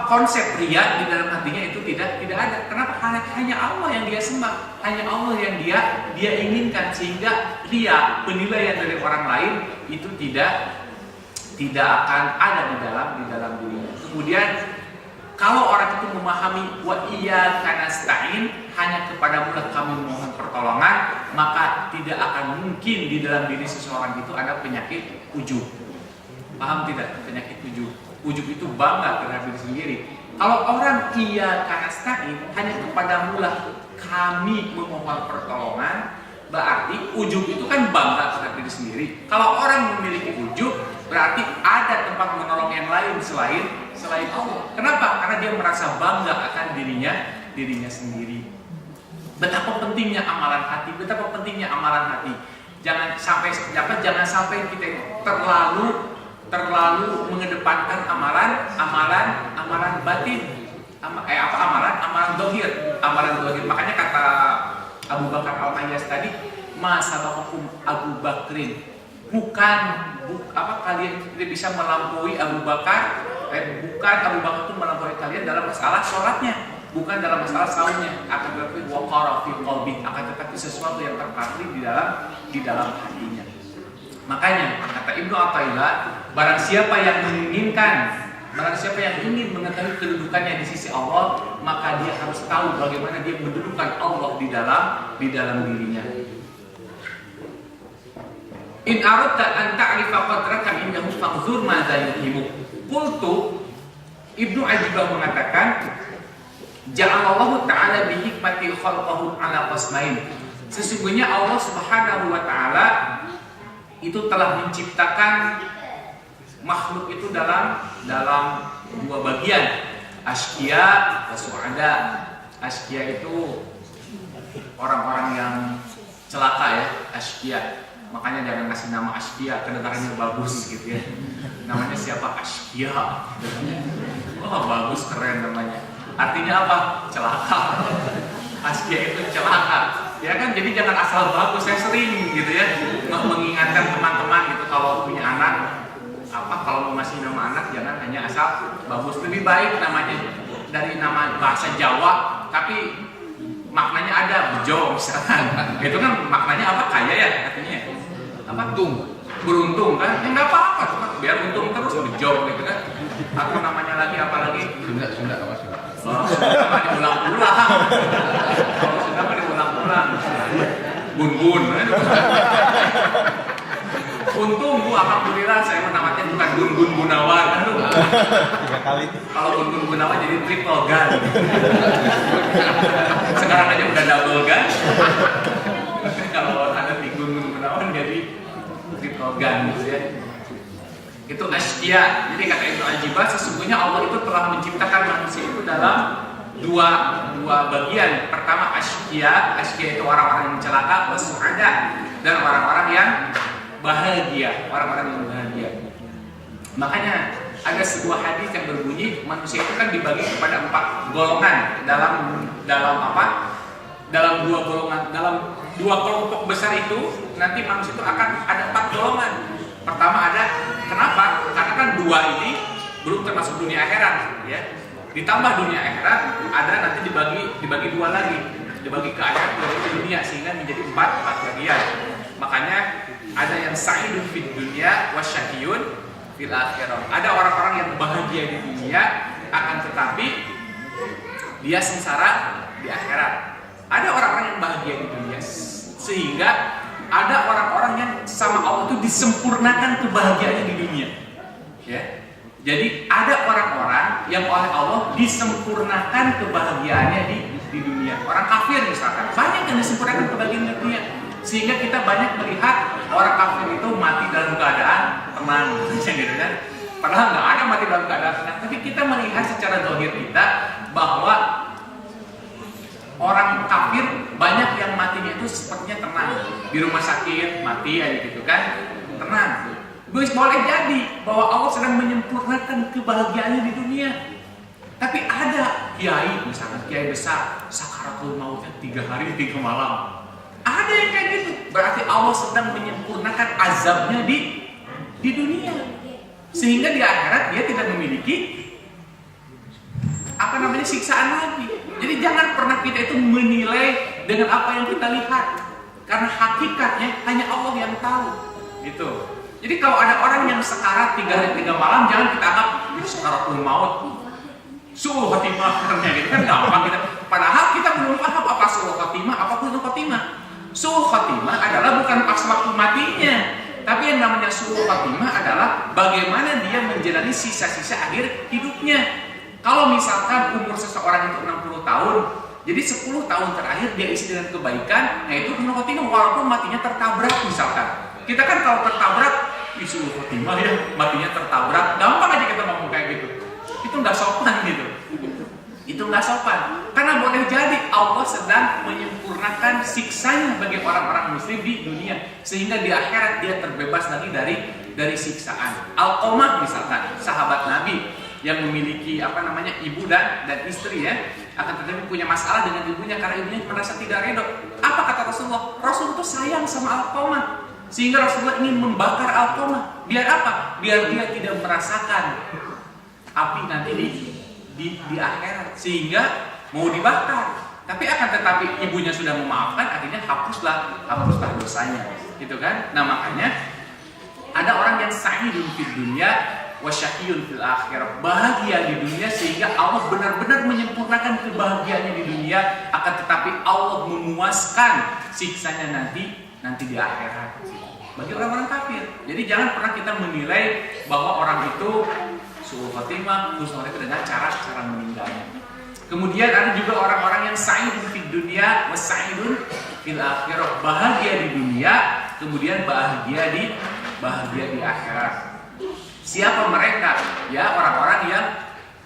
konsep ria di dalam hatinya itu tidak ada. Kenapa? Hanya Allah yang dia sembah, hanya Allah yang dia inginkan, sehingga ria, penilaian dari orang lain itu tidak akan ada di dalam dirinya. Kemudian kalau orang itu memahami wa iyyaka nasta'in, hanya kepadamu lah kami memohon pertolongan, maka tidak akan mungkin di dalam diri seseorang itu ada penyakit ujub. Paham tidak? Penyakit ujub. Ujub itu bangga terhadap diri sendiri. Kalau orang iyyaka nasta'in, hanya kepadamu lah kami memohon pertolongan, berarti ujub itu kan bangga terhadap diri sendiri. Kalau orang memiliki ujub, berarti ada tempat menolong yang lain selain Allah. Kenapa? Karena dia merasa bangga akan dirinya sendiri. Betapa pentingnya amalan hati, betapa pentingnya amalan hati. Jangan sampai kita terlalu mengedepankan amalan batin. Amalan zahir. Makanya kata Abu Bakar Al-Ayyas tadi, ma sabaqakum Abu Bakrin. Kalian tidak bisa melampaui Abu Bakar. Bukan Abu Bakar itu melampaui kalian dalam masalah sholatnya, bukan dalam masalah saumnya. Akan tetapi waqara fi qalbi, akan tetapi sesuatu yang terpatri di dalam hatinya. Makanya kata Ibnu Athaillah, barang siapa yang ingin mengetahui kedudukannya di sisi Allah, maka dia harus tahu bagaimana dia mendudukan Allah di dalam dirinya. In aradta an ta'rifa qadraka indahu fa'zur ma za yuhimu. Qultu, Ibnu Ajibah mengatakan, ja'alallahu ta'ala bi hikmati khalqahu ala qasmain. Sesungguhnya Allah Subhanahu wa taala itu telah menciptakan makhluk itu dalam dua bagian, asqiya wa su'ada. Asqiya itu orang-orang yang celaka ya, askia. Makanya jangan kasih nama askia, kedengarannya bagus gitu ya. Namanya siapa? Askia. Oh bagus, keren namanya. Artinya apa? Celaka. Askia itu celaka. Ya kan, jadi jangan asal bagus. Saya sering gitu ya mengingatkan teman-teman gitu kalau punya anak, kalau mau ngasih nama anak jangan hanya asal bagus. Lebih baik namanya dari nama bahasa Jawa tapi maknanya ada, bejo misalkan. Itu kan maknanya apa? Kaya ya artinya. Apa? Beruntung kan? Ya nggak apa-apa, cuma biar untung terus bejo gitu kan. Atau namanya lagi apa lagi? Sunda apa sih? Oh, Sunda mah diulang-ulang. Kalau Sunda mah diulang-ulang. Bun-bun. Untung Bu, alhamdulillah saya menamakan bukan Gun-Gun Gunawan. Aduh. 3 kali. Kalau Gun-Gun Gunawan jadi triple gun. Sekarang aja udah double gun. Kalau ada di Gun-Gun Gunawan jadi triple gun gitu ya. Itu askia. Jadi kata Ibnu Ajibah, sesungguhnya Allah itu telah menciptakan manusia itu dalam dua bagian. Pertama askia itu orang-orang yang celaka, wasu'ada, dan orang-orang yang bahagia, orang-orang yang bahagia. Makanya ada sebuah hadis yang berbunyi manusia itu kan dibagi kepada 4 golongan dalam apa? Dalam 2 golongan, dalam 2 kelompok besar itu nanti manusia itu akan ada 4 golongan. Pertama ada, kenapa? Karena kan 2 ini belum termasuk dunia akhirat, ya. Ditambah dunia akhirat ada nanti dibagi 2 lagi, dibagi ke akhirat, dibagi ke dunia sehingga menjadi 4 bagian. Makanya ada yang sa'idun fid dunya wasyaqiyun fil akhirah. Ada orang-orang yang bahagia di dunia akan tetapi dia sengsara di akhirat. Ada orang-orang yang bahagia di dunia sehingga ada orang-orang yang sama Allah itu disempurnakan kebahagiaannya di dunia. Ya. Jadi ada orang-orang yang oleh Allah disempurnakan kebahagiaannya di dunia. Orang kafir misalkan banyak yang disempurnakan kebahagiaan di dunia. Sehingga kita banyak melihat orang kafir itu mati dalam keadaan tenang, gitu kan? Padahal nggak ada mati dalam keadaan tenang. Tapi kita melihat secara zahir kita bahwa orang kafir banyak yang matinya itu sepertinya tenang. Di rumah sakit mati aja gitu kan, tenang. Boleh jadi bahwa Allah sedang menyempurnakan kebahagiaannya di dunia. Tapi ada kiai, misalnya kiai besar, sakaratul mautnya 3 hari 3 malam. Ada yang kayak gitu. Berarti Allah sedang menyempurnakan azabnya di dunia. Sehingga di akhirat dia tidak memiliki siksaan lagi. Jadi jangan pernah kita itu menilai dengan apa yang kita lihat. Karena hakikatnya hanya Allah yang tahu. Gitu. Jadi kalau ada orang yang sekarat 3 hari 3 malam, jangan kita anggap itu sekaratul maut. Su'ul khatimah karena gitu kan gampang kita. Padahal kita belum paham apa su'ul khatimah, apa husnul khatimah. Su'ul khatimah adalah bukan pas waktu matinya, tapi yang namanya su'ul khatimah adalah bagaimana dia menjalani sisa-sisa akhir hidupnya. Kalau misalkan umur seseorang itu 60 tahun, jadi 10 tahun terakhir dia isi dengan kebaikan, nah itu husnul khatimah walaupun matinya tertabrak misalkan. Kita kan kalau tertabrak, su'ul khatimah ya, matinya tertabrak, gampang aja kita ngomong kayak gitu. Itu nggak sopan gitu. Itu nggak sopan. Karena boleh jadi Allah sedang menyempurnakan siksanya bagi orang-orang muslim di dunia, sehingga di akhirat dia terbebas lagi dari siksaan. Alqamah misalkan, sahabat Nabi yang memiliki ibu dan istri ya, akan tetapi punya masalah dengan ibunya karena ibunya merasa tidak ridho. Apa kata Rasulullah? Rasul itu sayang sama Alqamah, sehingga Rasulullah ingin membakar Alqamah. Biar apa? Biar dia tidak merasakan api nanti di akhirat, sehingga mau dibakar. Tapi akan tetapi ibunya sudah memaafkan, akhirnya hapuslah dosanya, gitu kan? Nah makanya ada orang yang sa'idun fid dunya wa syaqiyun fil akhirah, bahagia di dunia sehingga Allah benar-benar menyempurnakan kebahagiaannya di dunia, akan tetapi Allah memuaskan siksanya nanti di akhirat bagi orang-orang kafir. Jadi jangan pernah kita menilai bahwa orang itu su'ul khatimah, husnul khatimah dengan cara meninggalnya. Kemudian ada juga orang-orang yang sa'idun fid dunya wa sa'idun fil akhirah, bahagia di dunia, kemudian bahagia di akhirat. Siapa mereka? Ya orang-orang yang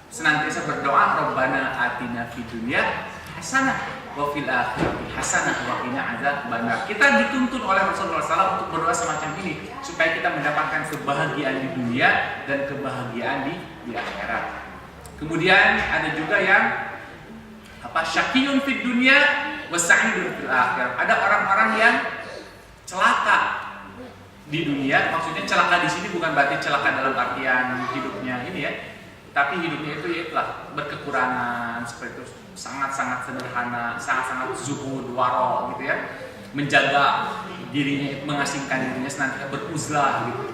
senantiasa berdoa, Rabbana atina fid dunya hasanah wa wa fil akhirati hasanah wa qina adzabannar. Kita dituntun oleh Rasulullah SAW untuk berdoa semacam ini supaya kita mendapatkan kebahagiaan di dunia dan kebahagiaan di akhirat. Kemudian ada juga yang syaqiyun fid dunya wa sa'idun fil akhirah. Ada orang-orang yang celaka di dunia, maksudnya celaka di sini bukan berarti celaka dalam artian hidupnya ini ya, tapi hidupnya itu yaitulah berkekurangan seperti itu, sangat-sangat sederhana, sangat-sangat zuhud, waro gitu ya, menjaga dirinya, mengasingkan dirinya senantiasa beruzlah gitu.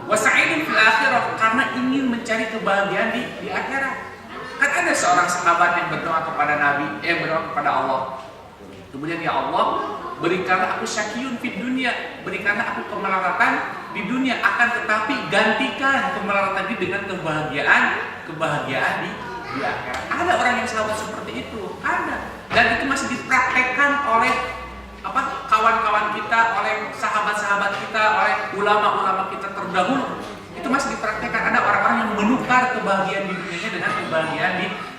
Wasa'idun fil akhirah, karena ingin mencari kebahagiaan di akhirat. Kan ada seorang sahabat yang berdoa kepada Nabi, berdoa kepada Allah. Kemudian, ya Allah, berikanlah aku syaqiyun fid dunya, berikanlah aku kemelaratan di dunia, akan tetapi gantikan kemelaratan ini dengan kebahagiaan di akhirat. Ada orang yang sahabat seperti itu, ada. Dan itu masih dipraktekkan oleh kawan-kawan kita, oleh sahabat-sahabat kita, oleh ulama-ulama kita terdahulu. Itu masih dipraktekkan. Ada orang-orang yang menukar kebahagiaan di dunia dengan kebahagiaan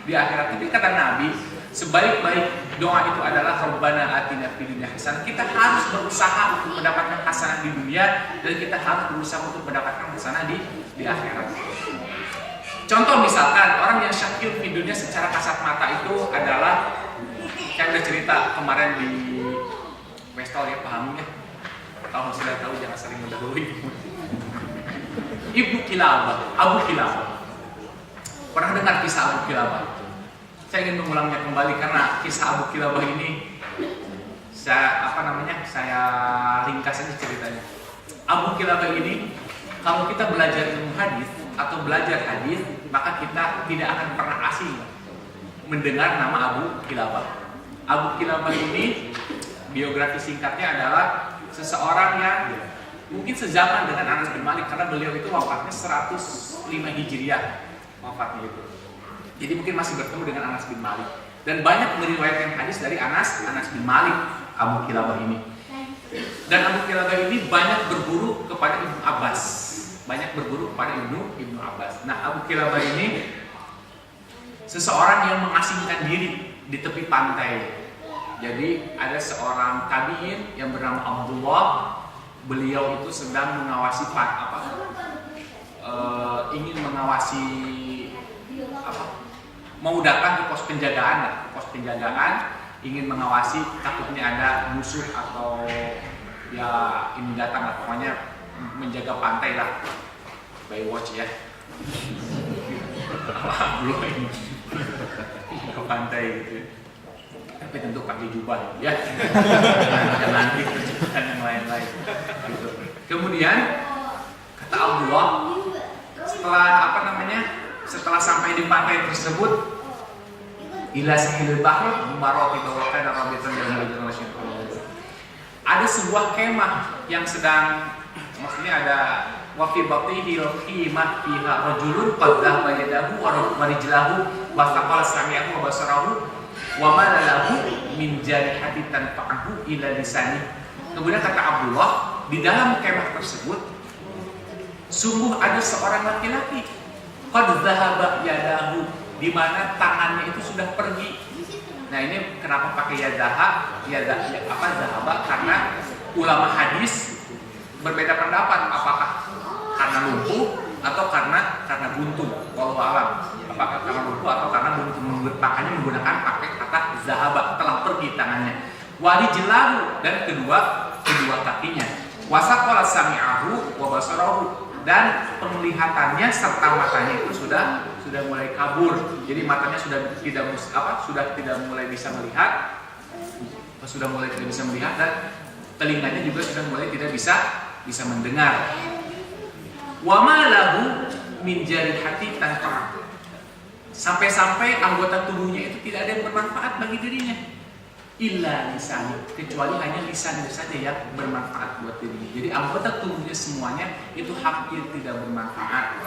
di akhirat. Tapi kata Nabi, sebaik-baik doa itu adalah Rabbana atina fid dunya hasanah. Kita harus berusaha untuk mendapatkan hasanah di dunia, dan kita harus berusaha untuk mendapatkan hasanah di akhirat. Contoh misalkan orang yang syaqiyun fid dunya secara kasat mata itu adalah, saya udah cerita kemarin di Westall ya, pahami ya. Kalau sudah tahu jangan sering mendahului. Ibnu Kilabah, Abu Kilabah. Pernah dengar kisah Abu Kilabah? Saya ingin mengulangnya kembali karena kisah Abu Kilabah ini saya ringkas aja ceritanya. Abu Kilabah ini, kalau kita belajar ilmu hadis atau belajar hadis, maka kita tidak akan pernah asing mendengar nama Abu Kilabah. Abu Kilabah ini biografi singkatnya adalah seseorang yang mungkin sezaman dengan Anas bin Malik, karena beliau itu wafatnya 105 Hijriah wafatnya itu. Jadi mungkin masih bertemu dengan Anas bin Malik, dan banyak meriwayatkan hadis dari Anas bin Malik, Abu Kilabah ini. Dan Abu Kilabah ini banyak berburu kepada Ibnu Abbas, Ibnu Abbas. Nah, Abu Kilabah ini seseorang yang mengasingkan diri di tepi pantai. Jadi ada seorang tabi'in yang bernama Abdullah. Beliau itu sedang mengawasi ingin mengawasi mau datang ke pos penjagaan, ingin mengawasi, takutnya ada musuh atau ya ini datang lah, pokoknya menjaga pantai lah, by watch ya. Belum ini ke pantai gitu, tapi tentu pakai jubah ya, jangan dan yang lain-lain gitu. Kemudian kata Abdullah, setelah sampai di pantai tersebut, ila sahil bahr marati bawaqan rabitan dan ada sebuah kemah yang sedang, maksudnya ada wa fi batihi khimah fiha rajulun qad dhahaba yadahu wa rijlahu wa taqala sami'ahu wa basarahu wa ma lahu min jarihati tanfa'ahu ila lisani. Kemudian kata Abdullah, di dalam kemah tersebut sungguh ada seorang laki-laki qad dhahaba yadahu, di mana tangannya itu sudah pergi. Nah, ini kenapa pakai zahaba? Karena ulama hadis berbeda pendapat, apakah karena lumpuh atau karena buntu. Wallahu a'lam. Apakah karena lumpuh atau karena buntu? Makanya menggunakan pakai kata zahaba, telah pergi tangannya. Wali jelahu, dan kedua kakinya. Wasaqala sami'ahu wa basarahu, dan penglihatannya serta matanya itu sudah mulai kabur. Jadi matanya sudah tidak mulai bisa melihat, dan telinganya juga sudah mulai tidak bisa mendengar. Wa ma lahu min jarihati tanfa', sampai-sampai anggota tubuhnya itu tidak ada yang bermanfaat bagi dirinya. Illa lisani, kecuali hanya lisannya saja yang bermanfaat buat dirinya. Jadi anggota tubuhnya semuanya itu hampir tidak bermanfaat.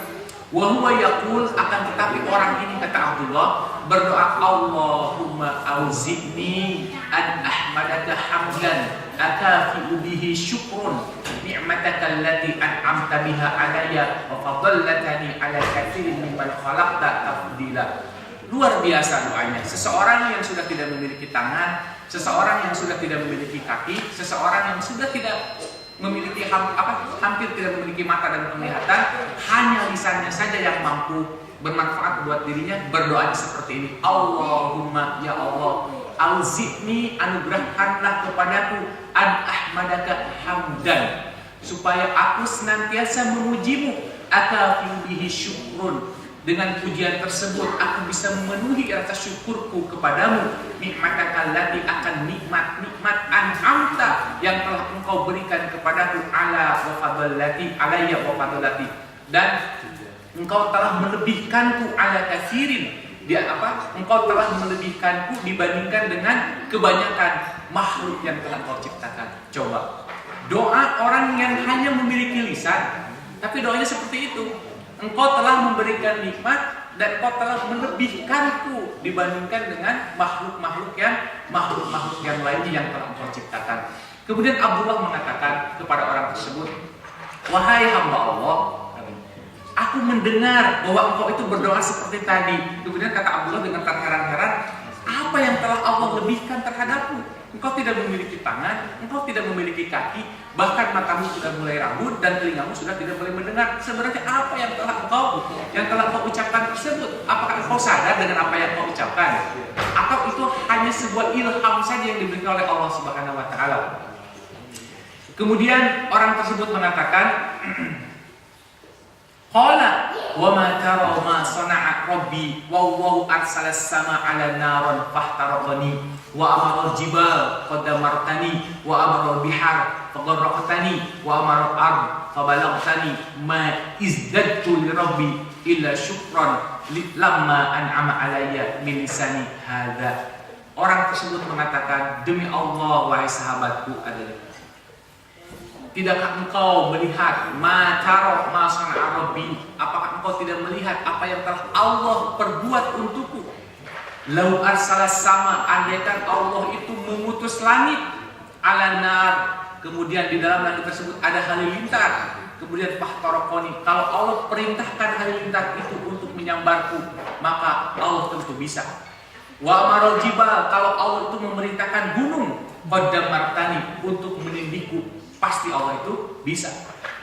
Wa huwa yaqul, akan tetapi orang ini, kata Abdullah, berdoa, Allahumma auzi'ni an ahmadaka hamdan akafi'u bihi syukrun ni'mataka allati an'amta biha alayya wa fadallatani ala katsirin mimman khalaqta tafdila. luar biasa doanya. Seseorang yang sudah tidak memiliki tangan, seseorang yang sudah tidak memiliki kaki, seseorang yang sudah tidak memiliki hampir tidak memiliki mata dan penglihatan, hanya lisannya saja yang mampu bermanfaat buat dirinya, berdoa seperti ini. Allahumma ya Allah, auzi'ni, anugerahkanlah kepadaku an ahmadaka hamdan, supaya aku senantiasa memujimu, akafiu bihi syukrun, dengan pujian tersebut aku bisa memenuhi rasa syukurku kepadamu, nikmataka allati, akan nikmat-nikmat an'amta yang telah engkau berikan kepadaku, ala wa fadallati alayya wa fadallati, dan engkau telah melebihkanku ala kathirin, engkau telah melebihkanku dibandingkan dengan kebanyakan makhluk yang telah kau ciptakan. Coba doa orang yang hanya memiliki lisan, tapi doanya seperti itu. Engkau telah memberikan nikmat dan engkau telah melebihkanku dibandingkan dengan makhluk-makhluk yang lainnya yang telah engkau ciptakan. Kemudian Abdullah mengatakan kepada orang tersebut, wahai hamba Allah, aku mendengar bahwa engkau itu berdoa seperti tadi. Kemudian kata Abdullah dengan terheran-heran, apa yang telah Allah lebihkan terhadapku? Engkau tidak memiliki tangan, engkau tidak memiliki kaki, bahkan matamu sudah mulai rabun dan telingamu sudah tidak boleh mendengar. Sebenarnya apa yang telah engkau ucapkan tersebut? Apakah engkau sadar dengan apa yang engkau ucapkan? Atau itu hanya sebuah ilham saja yang diberikan oleh Allah Subhanahu wa taala? Kemudian orang tersebut mengatakan, qala wa ma tara ma sana'a rabbi wallahu arsala as-samaa'a 'ala naran fahtaraqani wa amara al-jibal qadamartani wa amara al-bihar fagharraqtani wa amara al-ard fabalaghtani ma izdadtu li rabbi illa syukran lamma an'ama alayya min lisani hadza. Orang tersebut mengatakan, demi Allah wahai sahabatku adalah, tidakkah engkau melihat mataro masana Rabbi? Apakah engkau tidak melihat apa yang telah Allah perbuat untukku? Lau arsalas sama, andaikan Allah itu mengutus langit, ala nar, kemudian di dalam langit tersebut ada halilintar, kemudian fahtaraqani, kalau Allah perintahkan halilintar itu untuk menyambarku, maka Allah tentu bisa. Wa amarul jibal, kalau Allah itu memerintahkan gunung, qaddamartani, untuk menindihku, pasti Allah itu bisa.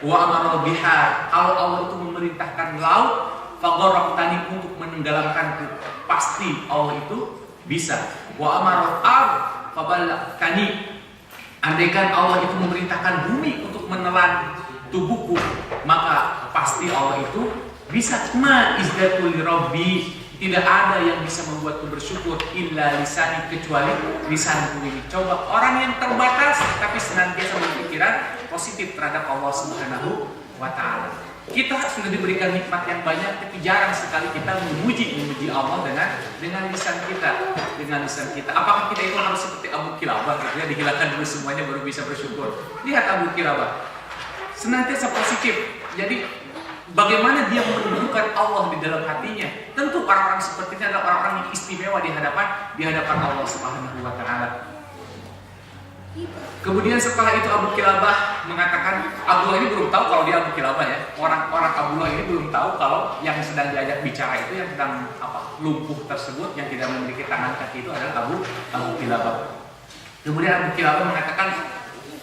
Wa amarul bihar, kalau Allah itu memerintahkan laut, fagharraqtani, untuk menenggelamkanku, pasti Allah itu bisa. Wa amarul ard fabalaghtani, andaikan Allah itu memerintahkan bumi untuk menelan tubuhku, maka pasti Allah itu bisa. Ma izdatu li rabbi, tidak ada yang bisa membuatku bersyukur illa lisani, kecuali lisanku ini. Coba orang yang terbatas tapi senantiasa berpikiran positif terhadap Allah Subhanahu wa taala. Kita sudah diberikan nikmat yang banyak, tapi jarang sekali kita memuji Allah dengan lisan kita, Apakah kita itu harus seperti Abu Kilabah, gitu ya, dihilangkan dulu semuanya baru bisa bersyukur? Lihat Abu Kilabah, senantiasa positif. Jadi bagaimana dia menunjukkan Allah di dalam hatinya? Tentu orang-orang seperti ini adalah orang-orang yang istimewa di hadapan Allah Subhanahu wa taala. Kemudian setelah itu Abu Kilabah mengatakan, Abdullah ini belum tahu kalau dia Abu Kilabah ya. Orang-orang Abdullah ini belum tahu kalau yang sedang diajak bicara itu, yang sedang lumpuh tersebut, yang tidak memiliki tangan kaki itu adalah Abu Kilabah. Kemudian Abu Kilabah mengatakan,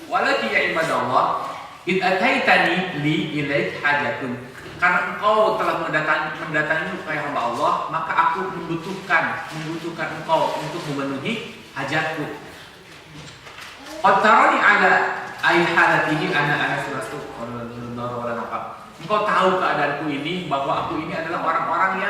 walaki ya ibadallah, id ataitani li ilaik hajatun, karena engkau telah mendatangi wahai hamba Allah, maka aku membutuhkan engkau untuk memenuhi hajatku. Qatarani ala ay halatihi ana suratu wala nafaq. Engkau tahu keadaanku ini, bahwa aku ini adalah orang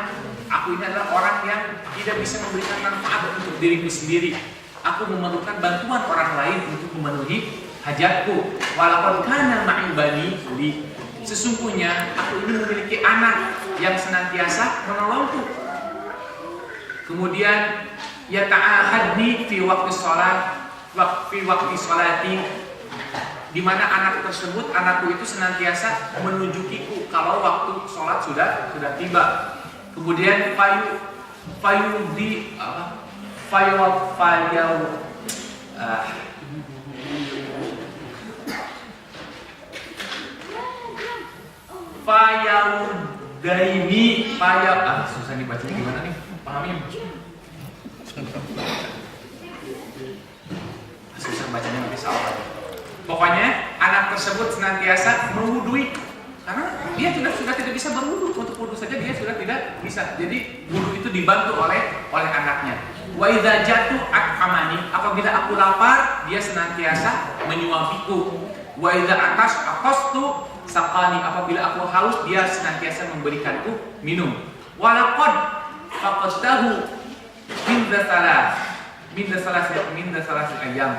yang tidak bisa memberikan manfaat untuk diriku sendiri. Aku memerlukan bantuan orang lain untuk memenuhi hajatku. Walaqad kana ma'i bani li, sesungguhnya aku ini memiliki anak yang senantiasa menolongku. Kemudian ya ta'ahadni fi waktu sholati, di mana anakku itu senantiasa menunjukiku kalau waktu sholat sudah tiba. Kemudian susah nih bacanya gimana nih? Amin. Susah bacanya nanti salah. Pokoknya anak tersebut senantiasa mewudui karena dia sudah tidak bisa berwudu, untuk wudu saja dia sudah tidak bisa. Jadi wudu itu dibantu oleh anaknya. Wa idza jatu akhamani, apabila aku lapar dia senantiasa menyuapiku. Wa idza aqastu saqani, apabila aku haus dia senantiasa memberikanku minum. Walaqad faqadtahu min salas ayam.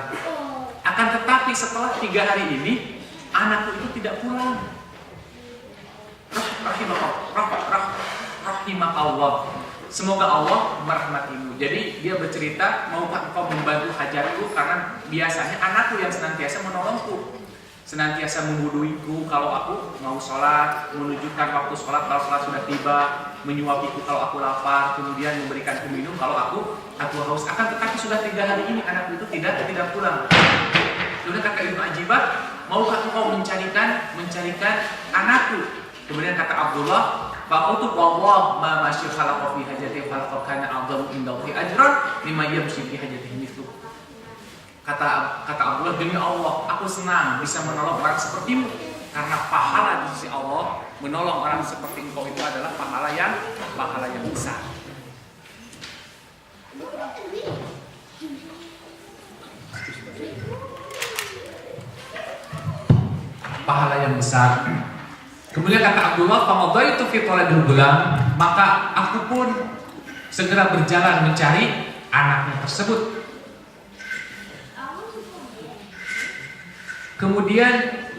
Akan tetapi setelah 3 hari ini anakku itu tidak pulang. Rahimakallah. Semoga Allah merahmatimu. Jadi dia bercerita, maukah engkau membantu hajatku, karena biasanya anakku yang senantiasa menolongku, senantiasa membuduiku kalau aku mau sholat, menunjukkan waktu sholat kalau sholat sudah tiba, menyuapiku kalau aku lapar, kemudian memberikanku minum kalau aku haus. Akan tetapi sudah 3 hari ini anakku itu tidak pulang. Kemudian kata Ibnu Ajibah, maukah engkau mencarikan anakku? Kemudian kata Abdullah, faqultu wallah ma masyi khalaqa fi hajati khalaqa kana a'dhamu indallahi ajran mimma yamshi fi hajatihi mithlu. Kata Abdullah, demi Allah, aku senang bisa menolong orang sepertimu, karena pahala di sisi Allah menolong orang seperti engkau itu adalah pahala yang besar. Pahala yang besar. Kemudian kata Abdullah, famadaitu fi talabil gulam, maka aku pun segera berjalan mencari anaknya tersebut. Kemudian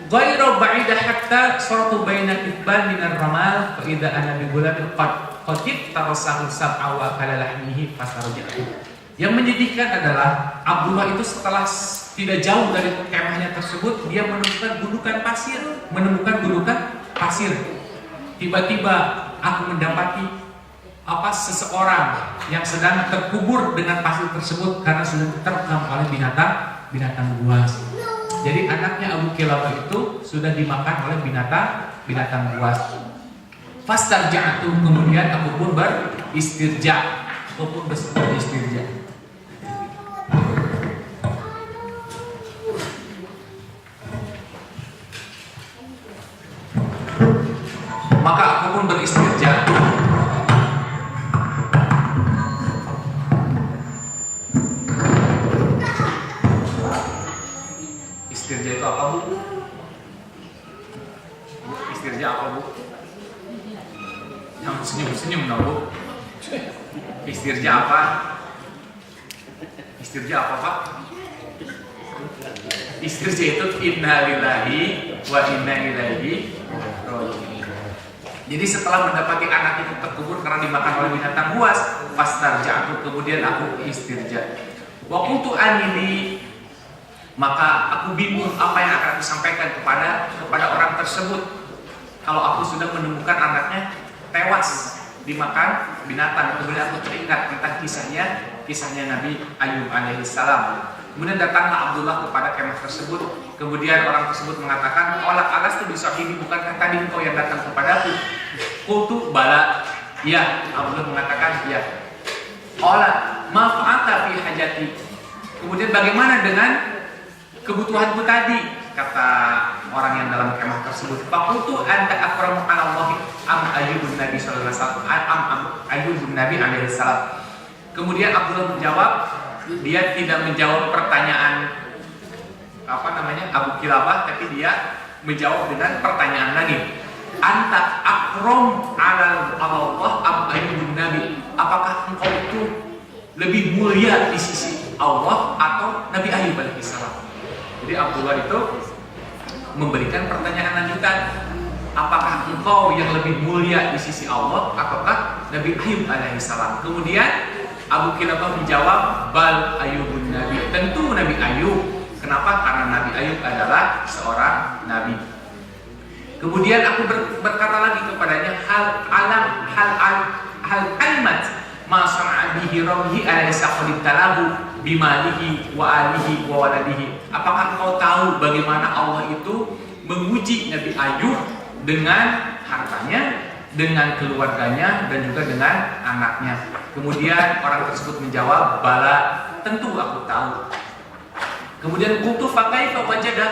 ghairu ba'idah hatta saratu baina ibban minar ramal fa idza ana bi gulamin qad tarasahu sab'a wa kala lahmihi fasarja'u. Yang menyedihkan adalah Abdullah itu setelah tidak jauh dari kemahnya tersebut, dia menemukan gundukan pasir. Tiba-tiba aku mendapati seseorang yang sedang terkubur dengan pasir tersebut karena sudah diterkam oleh binatang buas. Jadi anaknya Abu Kilabah itu sudah dimakan oleh binatang buas. Fastarja'tu, kemudian aku pun beristirja. Maka aku pun beristirja. Istirja itu apa, Bu? Istirja apa, Bu? Yang senyum-senyum, no, Bu? Istirja apa? Istirja apa, Pak? Istirja itu inna lillahi wa inna ilaihi raji'un. Jadi setelah mendapati anak itu terkubur karena dimakan oleh binatang buas, fastarja'tu, kemudian aku istirja. Wa qultu anili, maka aku bingung apa yang akan aku sampaikan kepada orang tersebut kalau aku sudah menemukan anaknya tewas dimakan binatang. Kemudian aku teringat tentang kisahnya Nabi Ayub alaihissalam. Kemudian datanglah Abdullah kepada kemah tersebut. Kemudian orang tersebut mengatakan, "Qala alastu bisahibi, bukankah tadi engkau yang datang kepadaku?" Qultu bala. Ya, Abdullah mengatakan, ya. Qala ma fa'alta fi hajati. Kemudian bagaimana dengan kebutuhanku tadi? Kata orang yang dalam kemah tersebut, faqultu anta akramu 'ala Allah am Ayyubun Nabi sallallahu alaihi wasallam, am Ayyubun Nabi alaihi salam. Kemudian Abdullah menjawab, dia tidak menjawab pertanyaan Abu Kilabah, tapi dia menjawab dengan pertanyaan lagi. Anta akram 'ala Allah am Ayyubun Nabi? Apakah engkau itu lebih mulia di sisi Allah atau Nabi Ayub alaihissalam? Jadi Abdullah itu memberikan pertanyaan lanjutan, apakah engkau yang lebih mulia di sisi Allah ataukah Nabi Ayub alaihissalam? Kemudian Abu Kilabah menjawab, bal Ayyubun Nabi, tentu Nabi Ayub. Kenapa? Karena Nabi Ayub adalah seorang nabi. Kemudian aku berkata lagi kepadanya, hal kalimat ma sana'a bihi rabbihi alaysa qad talahu bimalihi wa alihi wa waladihi. Apakah engkau tahu bagaimana Allah itu menguji Nabi Ayub dengan hartanya, dengan keluarganya, dan juga dengan anaknya? Kemudian orang tersebut menjawab, "Bala, tentu aku tahu." Kemudian qultu fa kaifa wajadah?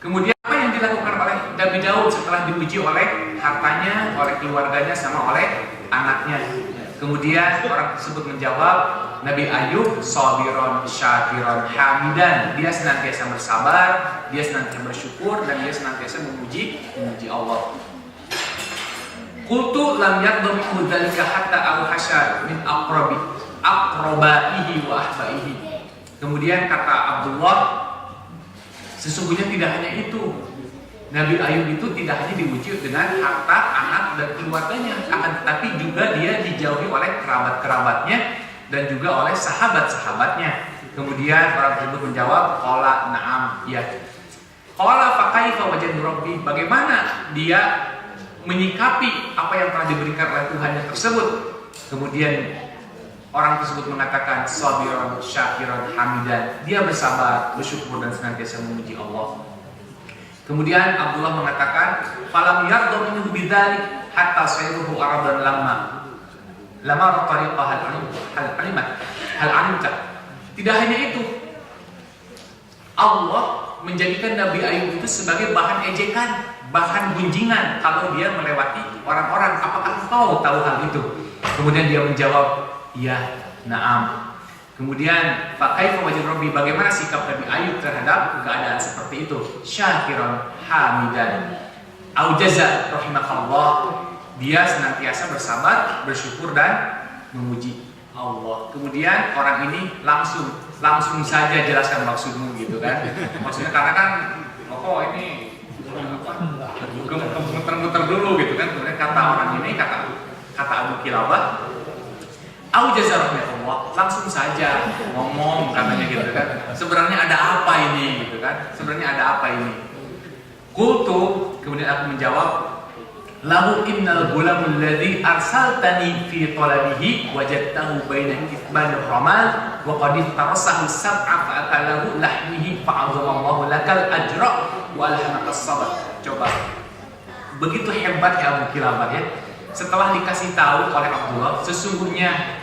Kemudian apa yang dilakukan oleh Nabi Daud setelah diuji oleh hartanya, oleh keluarganya, sama oleh anaknya? Kemudian orang tersebut menjawab, Nabi Ayub sabiron syakiron hamidan. Dia senantiasa bersabar, dia senantiasa bersyukur, dan dia senantiasa memuji Allah. Qultu lam yaqdam dzalika hatta al-hasyar min aqrabaihi wa ahbaihi. Kemudian kata Abdullah, sesungguhnya tidak hanya itu. Nabi Ayub itu tidak hanya diuji dengan harta, anak, dan keluarganya, akan tetapi juga dia dijauhi oleh kerabat-kerabatnya dan juga oleh sahabat-sahabatnya. Kemudian orang tersebut menjawab, qala na'am, ya. Qala fa kaifa wajadu rabbi? Bagaimana dia menyikapi apa yang telah diberikan oleh Tuhannya tersebut? Kemudian orang tersebut mengatakan sabiran syakiran hamidan. Dia bersabar, bersyukur, dan senantiasa memuji Allah. Kemudian Abdullah mengatakan, falam yardhu minhu bidzalik hatta sayruhu aradan lama tariqah hal alimta. Tidak hanya itu, Allah menjadikan Nabi Ayub itu sebagai bahan ejekan, bahan gunjingan kalau dia melewati orang-orang. Apakah engkau tahu hal itu? Kemudian dia menjawab, iya, na'am. Kemudian fakaifa wajh Rabbi, bagaimana sikap Nabi Ayub terhadap keadaan seperti itu? Syakiran hamidan. Aujaza rahimakallah, dia senantiasa bersabar, bersyukur, dan memuji Allah. Kemudian orang ini langsung saja jelaskan maksudmu, gitu kan? Maksudnya karena kan ini muter-muter dulu, gitu kan? Kemudian kata orang ini, kata Abu Kilabah, aujaza rahmatullah, langsung saja ngomong, katanya, gitu kan. Sebenarnya ada apa ini, gitu kan? Sebenarnya ada apa ini? Qultu, kemudian aku menjawab, lahu innal gulamul ladzi arsaltani fi talabihi wajadtahu baina kitban ramal wa qad tarasahu sab'a fa akalahu lahmihi fa'azamallahu lakal ajra wa alhamaka sabr. Coba, begitu hebatnya Abu Kilabah, ya. Setelah dikasih tahu oleh Abdullah, sesungguhnya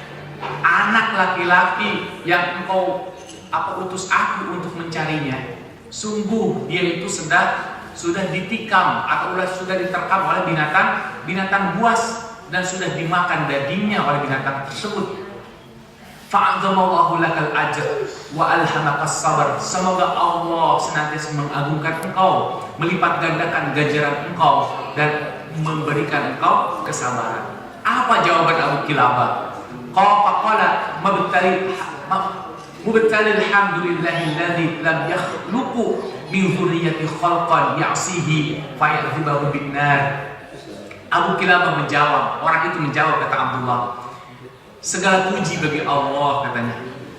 anak laki-laki yang engkau utus aku untuk mencarinya, sungguh dia itu sudah ditikam atau sudah diterkam oleh binatang buas, dan sudah dimakan dagingnya oleh binatang tersebut. Fa'adzamallahu lakal ajr wa alhamakas sabar. Semoga Allah senantiasa mengagungkan engkau, melipat gandakan ganjaran engkau, dan memberikan engkau kesabaran. Apa jawaban Abu Kilabah? Qala mubtali alhamdulillahilladzi lam yakhluqu min dzurriyyati khalqan ya'sihi fayadhibahu binnar. Abu Kilabah menjawab, orang itu menjawab, kata Abdullah, segala puji bagi Allah, katanya.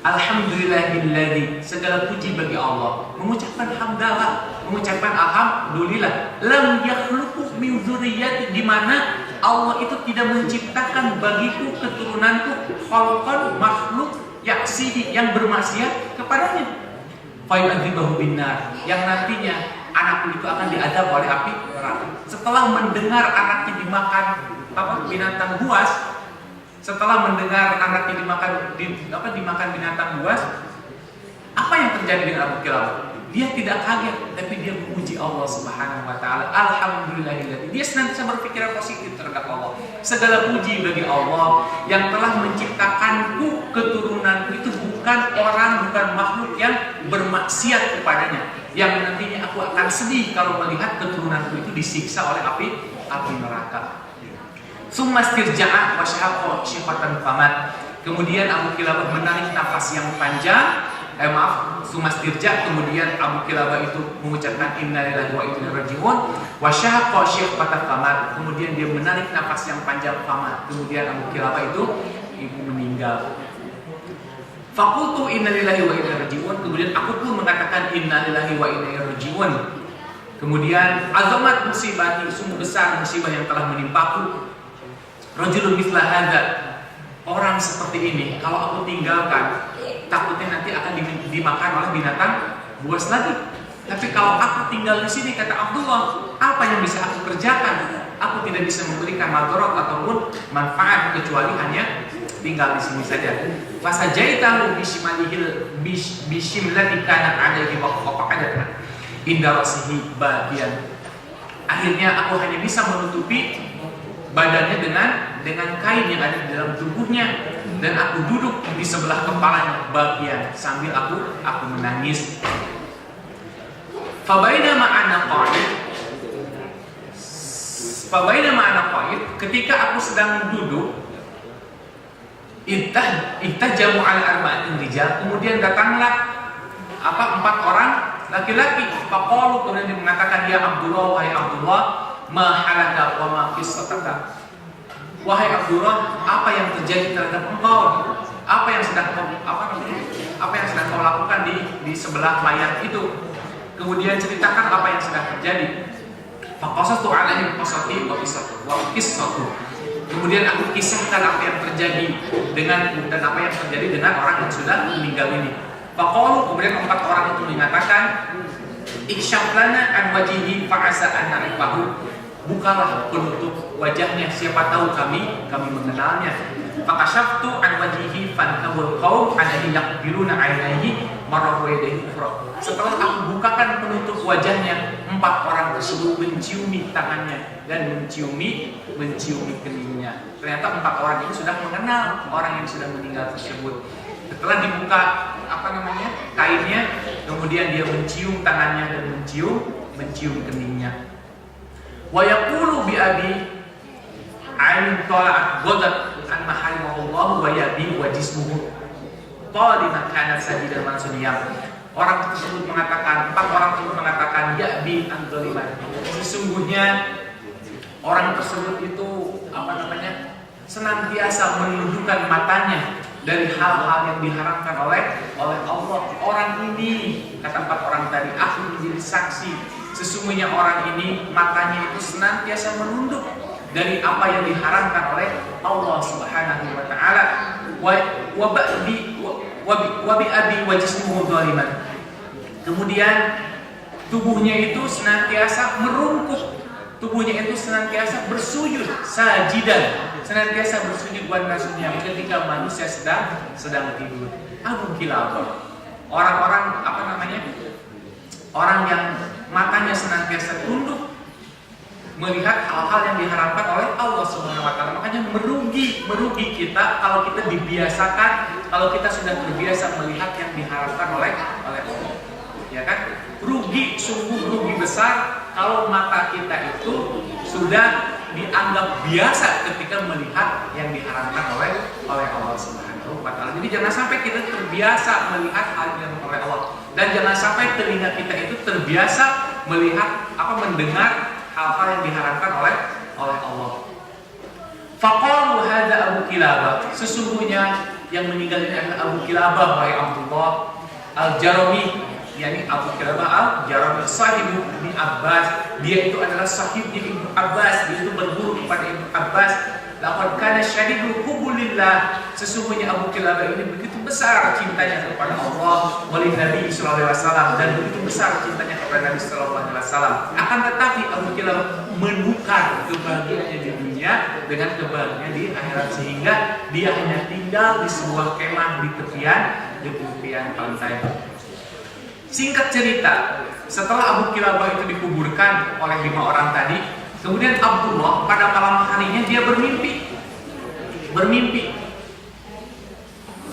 Alhamdulillahilladzi, segala puji bagi Allah. Mengucapkan hamdalah, mengucapkan alhamdulillah. Lam yakhluqu min dzurriyyati, di mana Allah itu tidak menciptakan bagiku keturunanku khalqan, makhluk, ya'sihi, yang bermaksiat kepadanya. Fayu'adzibahu binnar, yang nantinya anakku itu akan diadab oleh api neraka. Setelah mendengar anaknya dimakan binatang buas, setelah mendengar anaknya dimakan binatang buas, apa yang terjadi dengan Abu Kilabah? Dia tidak kaget, tapi dia memuji Allah Subhanahu wa taala. Alhamdulillahilladzi, dia senantiasa berpikiran positif terhadap Allah. Segala puji bagi Allah yang telah menciptakanku, keturunanku itu bukan orang, bukan makhluk yang bermaksiat kepadanya, yang nantinya aku akan sedih kalau melihat keturunanku itu disiksa oleh api neraka. Summa istirja'a wa syahqa syifatan famat. Kemudian Abu Kilabah menarik nafas yang panjang. Sumastirja, kemudian Abu Kilabah itu mengucapkan innalillahi wa inna ilaihi raji'un wa syahqa syifatan famat. Kemudian dia menarik nafas yang panjang, famat. Kemudian Abu Kilabah itu meninggal. Faqultu innalillahi wa inna ilaihi raji'un. Kemudian aku pun mengatakan innalillahi wa inna ilaihi raji'un. Kemudian azamat musibati, sungguh besar musibah yang telah menimpaku. Rajulun mithla hadza, orang seperti ini kalau aku tinggalkan, takutnya nanti akan dimakan oleh binatang buas lagi. Tapi kalau aku tinggal di sini, kata Abdullah, apa yang bisa aku kerjakan? Aku tidak bisa memberikan madarat ataupun manfaat kecuali hanya tinggal di sini saja. Fasajaitahu bishimlati kanat alaihi wa qaqadat inda rasihi bagian. Akhirnya aku hanya bisa menutupi badannya dengan kain yang ada di dalam tubuhnya, dan aku duduk di sebelah kepalanya bagian sambil aku menangis. Fabainama ana qa'id, ketika aku sedang duduk, ihtajamu ala arba'atin rijal, kemudian datanglah 4 orang laki-laki. Faqalu, kemudian dia mengatakan, ya Abdullah, wahai Abdullah, ma halaka wa ma qissataka. Wahai Abdullah, apa yang terjadi terhadap engkau? Apa yang sedang kau lakukan di sebelah mayat itu? Kemudian ceritakan apa yang sedang terjadi. Faqasatu alaihi qasati wa qissatu. Kemudian aku kisahkan apa yang terjadi dengan orang yang sudah meninggal ini. Faqalu, kemudian 4 orang itu mengatakan, iksyaf lana an wajhihi fa'asa an na'rifahu. Bukalah penutup wajahnya, siapa tahu kami mengenalnya. Faqasyaftu an wajhihi fantabul qaum alladhi yaqbiluna 'ainaihi marra yadayhi ukhra. Setelah aku bukakan penutup wajahnya, 4 orang tersebut menciumi tangannya dan menciumi keningnya. Ternyata 4 orang ini sudah mengenal orang yang sudah meninggal tersebut. Setelah dibuka kainnya, kemudian dia mencium tangannya dan mencium keningnya. Wa yaqulu bi abi ain tala'at ghadat an maharimahullah wa yabi wa jismuhu qaliman kana sajidan mansudiyam. Orang tersebut mengatakan, 4 orang tersebut mengatakan, yabi an zaliman. Sesungguhnya orang tersebut itu senantiasa menundukkan matanya dari hal-hal yang diharamkan oleh Allah. Orang ini, kata 4 orang tadi, aku menjadi saksi, sesungguhnya orang ini matanya itu senantiasa menunduk dari apa yang diharamkan oleh Allah Subhanahu wa taala. Wa bi abi wa jismuhu zaliman. Kemudian tubuhnya itu senantiasa merungkuk, tubuhnya itu senantiasa bersujud, sajidan, senantiasa bersujud buat maksudnya ketika manusia sedang tidur. Abu Kilabah, orang yang matanya senantiasa tunduk melihat hal-hal yang diharapkan oleh Allah Subhanahu wa taala. Makanya merugi kita kalau kita dibiasakan, kalau kita sudah terbiasa melihat yang diharapkan oleh Allah. Ya kan? Sungguh rugi besar kalau mata kita itu sudah dianggap biasa ketika melihat yang diharamkan oleh Allah Subhanahu wa taala. Jadi jangan sampai kita terbiasa melihat hal yang oleh Allah, dan jangan sampai telinga kita itu terbiasa melihat mendengar hal-hal yang diharamkan oleh Allah. Faqalu hadza Abu Kilabah, sesungguhnya yang meninggal ini adalah Abu Kilabah wahai Abdullah Al-Jarami, yakni Abu Kilabah Al-Jarami, sahibu Ibnu Abbas. Dia itu adalah sahibnya Ibnu Abbas, dia itu berguru kepada Ibnu Abbas. Laqad kana syadidul hubulillah, sesungguhnya Abu Kilabah ini begitu besar cintanya kepada Allah wa Nabi sallallahu alaihi wasallam, dan begitu besar cintanya kepada Nabi sallallahu alaihi wasallam. Akan tetapi Abu Kilabah menukar kebahagiaannya di dunia dengan kebahagiaan di akhirat, sehingga dia hanya tinggal di sebuah kemah di tepian pantai. Singkat cerita, setelah Abu Kilabah itu dikuburkan oleh 5 orang tadi, kemudian Abdullah pada malam harinya dia bermimpi.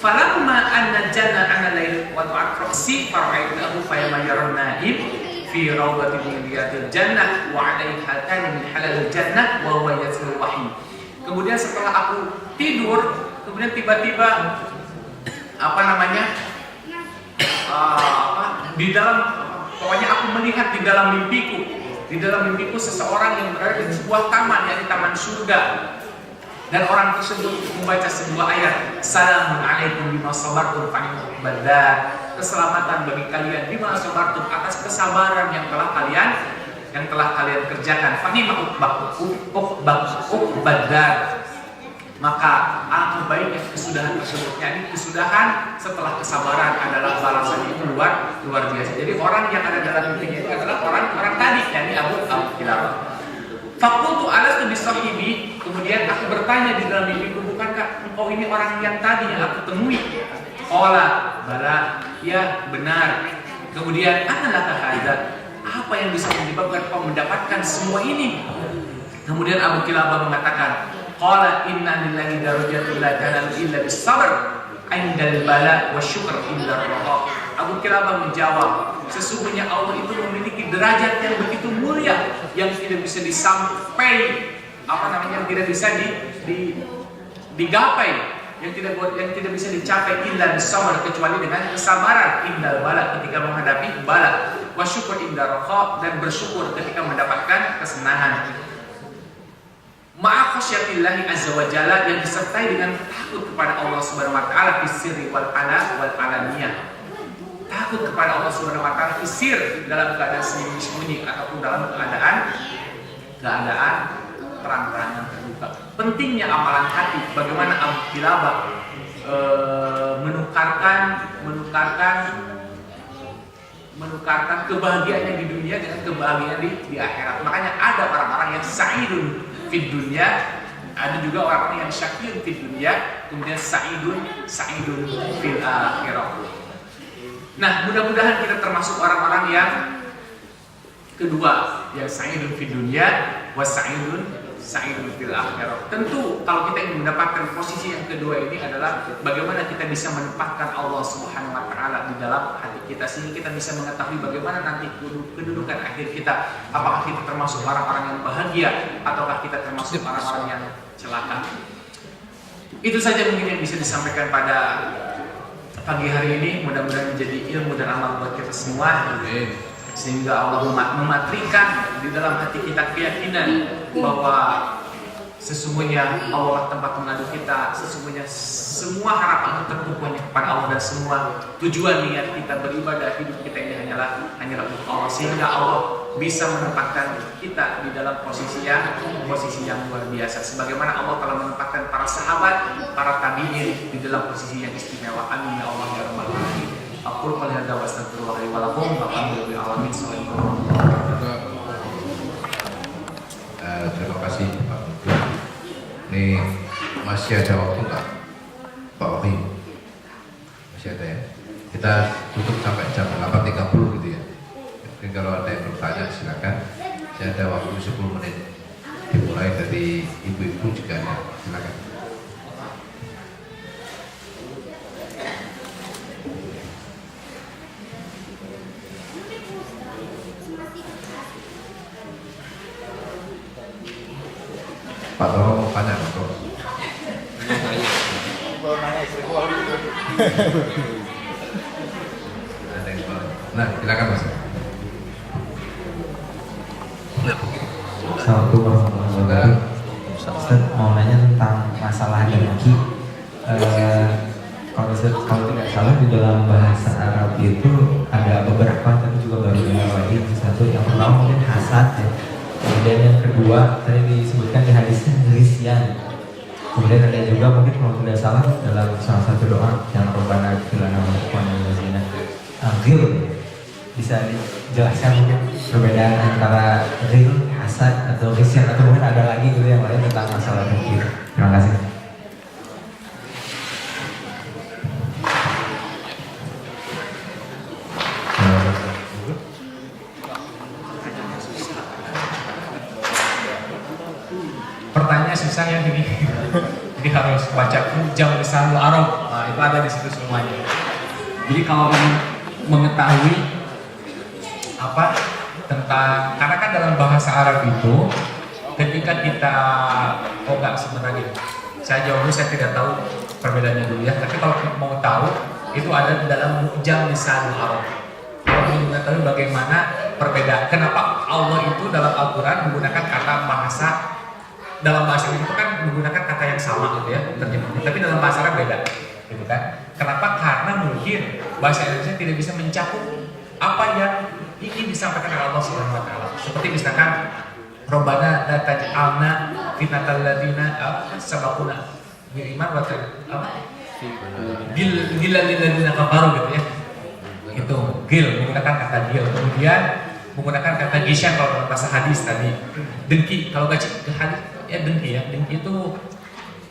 Falamma anna janna ana lail wa tu'akrasi fara'aitahu fayamayyarun naim fi rawdatin min riyadil jannah wa 'alaihi hatan min halalil jannah wa huwa yatlul wahyi. Kemudian setelah aku tidur, kemudian tiba-tiba di dalam, pokoknya aku melihat di dalam mimpiku seseorang yang berada di sebuah taman, yakni taman surga. Dan orang tersebut membaca sebuah ayat, Salamun alaikum bima sabartum fa ni'mal badar. Keselamatan bagi kalian bima sabartum, atas kesabaran yang telah kalian kerjakan. Fa ni'mal badar. Maka alangkah baiknya kesudahan tersebut. Jadi kesudahan setelah kesabaran adalah balasan itu luar biasa. Jadi orang yang ada dalam mimpinya itu adalah orang tadi, yakni Abu Kilabah. Fakultu alastu bisahibi, kemudian aku bertanya di dalam mimpiku, bukankah engkau ini orang yang tadi yang aku temui? Qala bala, ya benar. Kemudian analaka hadza, apa yang bisa menyebabkan kau mendapatkan semua ini? Kemudian Abu Kilabah mengatakan, qala inna lillahi darajatan la tanal illa bis-sabr 'indal bala wa syukr illa raha. Abu Kilabah menjawab, sesungguhnya Allah itu memiliki derajat yang begitu mulia yang tidak bisa disampai, yang tidak bisa digapai, yang tidak bisa dicapai illa bis-sabr, kecuali dengan kesabaran, indal bala, ketika menghadapi bala, wa syukr inda raha, dan bersyukur ketika mendapatkan kesenangan. Ma'a khasyatillahi azza wa jalla, yang disertai dengan takut kepada Allah Subhanahu wa taala fi sirri wal alaniyah. Takut kepada Allah Subhanahu wa taala fi sir, dalam keadaan sembunyi-sembunyi ataupun dalam keadaan terang-terangan terbuka. Pentingnya amalan hati, bagaimana Abu Kilabah menukarkan kebahagiaannya di dunia dengan kebahagiaan di akhirat. Makanya ada orang-orang yang sa'idun fid dunya, ada juga orang-orang yang syakirun fid dunya, kemudian sa'idun fil akhirah. Nah, mudah-mudahan kita termasuk orang-orang yang kedua, yang sa'idun fid dunya wa sa'idun fil akhirah. Tentu kalau kita ingin mendapatkan posisi yang kedua ini adalah bagaimana kita bisa menempatkan Allah Subhanahu wa taala di dalam hati kita, sehingga kita bisa mengetahui bagaimana nanti kedudukan akhir kita. Apakah kita termasuk orang-orang yang bahagia ataukah kita termasuk orang-orang yang celaka. Itu saja mungkin yang bisa disampaikan pada pagi hari ini. Mudah-mudahan menjadi ilmu dan amal buat kita semua, sehingga Allah mematrikan di dalam hati kita keyakinan bahwa sesungguhnya Allah tempat mengadu kita, sesungguhnya semua harapan kita tertumpunya kepada Allah, dan semua tujuan niat kita beribadah, hidup kita ini hanyalah untuk Allah, sehingga Allah bisa menempatkan kita di dalam posisi yang luar biasa, sebagaimana Allah telah menempatkan para sahabat, para tabi'in di dalam posisi yang istimewa. Amin ya Allah ya rabbal alamin. Aku qul hadza wa astaghfirullah li wa lakum wa alhamdulillahi alamin. Terima kasih Pak Menteri. Ini masih ada waktu nggak Pak Wahyu? Masih ada ya. Kita tutup sampai jam 8.30 gitu ya. Mungkin kalau ada yang bertanya silakan. Saya ada waktu 10 menit. Dimulai dari ibu-ibu juga ya. Silakan. Pak Toro mau tanya Pak Toro. Nah, silakan Mas. Assalamualaikum warahmatullahi wabarakatuh. Ustaz mau nanya tentang masalah dengki. Kalau tidak salah di dalam bahasa Arab itu ada beberapa, tapi juga baru dengar lagi. Satu yang pertama mungkin hasad ya. Kemudian yang kedua tadi disebutkan di hadisnya ghasyan. Kemudian ada juga mungkin kalau tidak salah dalam salah satu doa yang Rabbana ighfir lana wa liwalidayna ghil. Bisa dijelaskan mungkin perbedaan antara ghil, hasad atau ghasyan, atau mungkin ada lagi gitu yang lain tentang masalah dengki. Terima kasih. Pertanyaan susah ya gini. Jadi harus baca jam lisanul Arab. Nah, itu ada di situ semuanya. Jadi kalau mengetahui apa tentang, karena kan dalam bahasa Arab itu ketika kita sebenarnya saya jawab dulu, saya tidak tahu perbedaannya dulu ya. Tapi kalau mau tahu itu ada dalam jam lisanul Arab. Kalau ingin mengetahui bagaimana perbedaan, kenapa Allah itu dalam Al-Quran menggunakan kata bahasa, dalam bahasa itu kan menggunakan kata yang sama gitu ya terjemahnya, tapi dalam bahasa Arab beda gitu kan. Kenapa? Karena mungkin bahasa Indonesia tidak bisa mencakup apa yang ingin disampaikan oleh Allah Subhanahu wa taala. Seperti misalkan Rabbana la taj'alna fitnatal ladzina sabaquna bil iman wa gil ladzina kafaru gitu ya. Itu gil, menggunakan kata gil. Kemudian menggunakan kata gisyan kalau dalam bahasa hadis tadi. Dengki, kalau hadis ya dengki ya. Dengki itu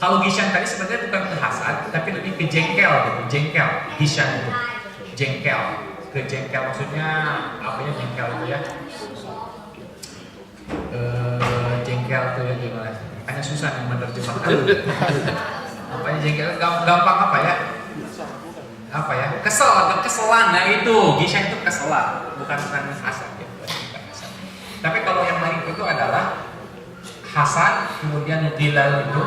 kalau gisyan tadi sebenarnya bukan ke hasad, tapi lebih ke jengkel gitu. Jengkel, gisyan itu. Jengkel. Ke jengkel maksudnya apa ya jengkel itu ya? Jengkel itu ya gimana? Makanya susah nih menerjemahkan. Apanya jengkel? Gampang apa ya? Apa ya? Kesel atau keselan. Nah itu, gisyan itu keselan, bukan hasad ya. Bukan hasad. Tapi kalau yang lain itu adalah hasad, kemudian gilal itu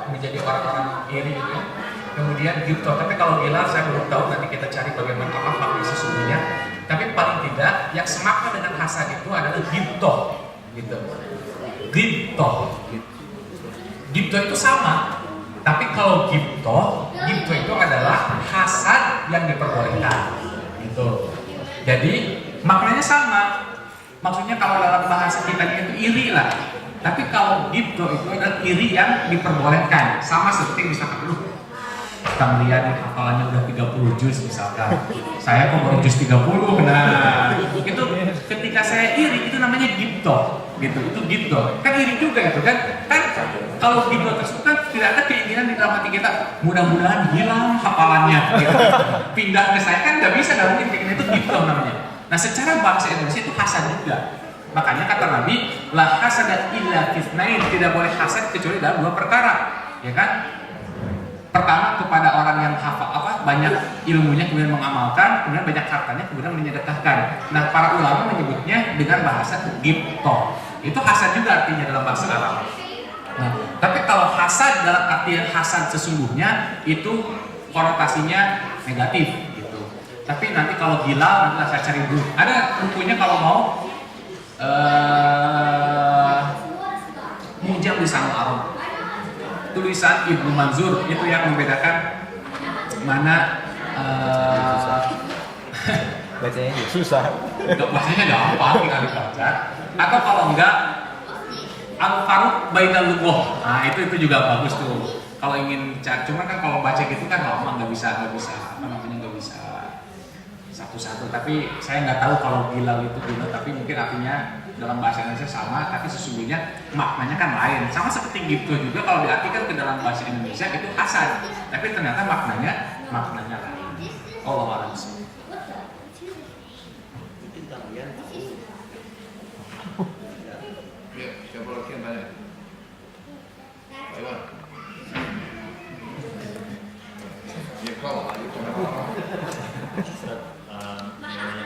menjadi orang-orang iri gitu ya. Kemudian gibto. Tapi kalau gilal saya belum tahu, nanti kita cari bagaimana apa makna sesungguhnya. Tapi paling tidak yang semakna dengan hasad itu adalah gibto gitu. Gibto. Gibto itu sama. Tapi kalau gibto itu adalah hasad yang diperbolehkan gitu. Jadi maknanya sama. Maksudnya kalau dalam bahasa kita itu iri lah. Tapi kalau gibto itu adalah iri yang diperbolehkan. Sama seperti misalkan kita melihat hafalannya udah 30 juz misalkan. Saya kok baru juz 30. Nah, itu ketika saya iri itu namanya gibto gitu. Itu gibto. Kan iri juga itu kan. Kan kalau gibto tersebut kan tidak ada keinginan di dalam hati kita mudah-mudahan hilang hafalannya gitu. Pindah ke saya kan nggak bisa, nggak mungkin kayak gitu. Itu gibto namanya. Nah, secara bahasa Indonesia itu hasad juga. Makanya kata Nabi, la hasada illa fitnain, tidak boleh hasad kecuali dalam 2 perkara, ya kan? Pertama kepada orang yang hafal banyak ilmunya kemudian mengamalkan, kemudian banyak hartanya kemudian menyedekahkan. Nah, para ulama menyebutnya dengan bahasa gibto. Itu hasad juga artinya dalam bahasa Arab. Nah, tapi kalau hasad dalam arti hasad sesungguhnya itu konotasinya negatif gitu. Tapi nanti kalau gila nanti saya cari dulu. Ada bukunya kalau mau Mujam Lisan Arab. Tulisan Ibnu Manzur itu yang membedakan mana bacanya susah. Bacanya gampang tinggal dibaca. Atau kalau enggak Al-Faruq Bainal Lughah. Nah, itu juga bagus tuh. Kalau ingin cari, cuman kan kalau baca gitu kan lama nggak bisa satu-satu. Tapi saya nggak tahu kalau gilal itu gila, tapi mungkin artinya dalam bahasa Indonesia sama, tapi sesungguhnya maknanya kan lain. Sama seperti gitu juga kalau diartikan ke dalam bahasa Indonesia itu hasad, tapi ternyata maknanya lain. Allah a'lam. Ya, siapa lagi yang tanya? Ayo. Ya kalau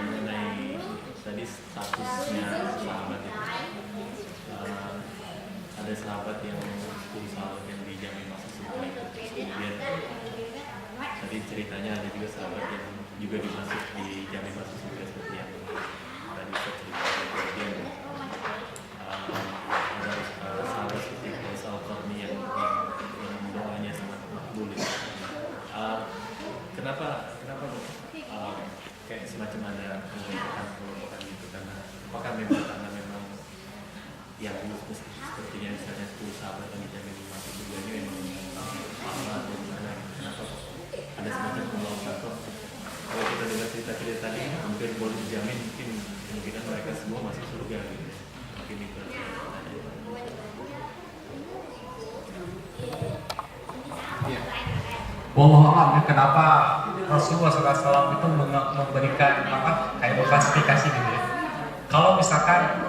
mengenai tadi statusnya sahabat itu, ada sahabat yang 10 sahabat yang dijamin masuk surga itu. Kemudian tadi ceritanya ada juga sahabat yang juga dijamin masuk surga seperti yang tadi saya ceritakan. Kemudian ada sahabat seperti Al-Qarni yang doanya sangat makbul. Kenapa kayak semacam ada kelompokan gitu, karena apakah memang yang sepertinya misalnya 10 sahabat yang dijamin masuk surga ini memang Allah atau gimana? Kenapa ada semacam kelompokan? Kalau kita dengar cerita-cerita tadi hampir boleh dijamin mungkin kemungkinan mereka semua masuk surga gitu. Mungkin itu. Wallahualam, kenapa Rasulullah SAW itu memberikan kayak klasifikasi gitu ya. Kalau misalkan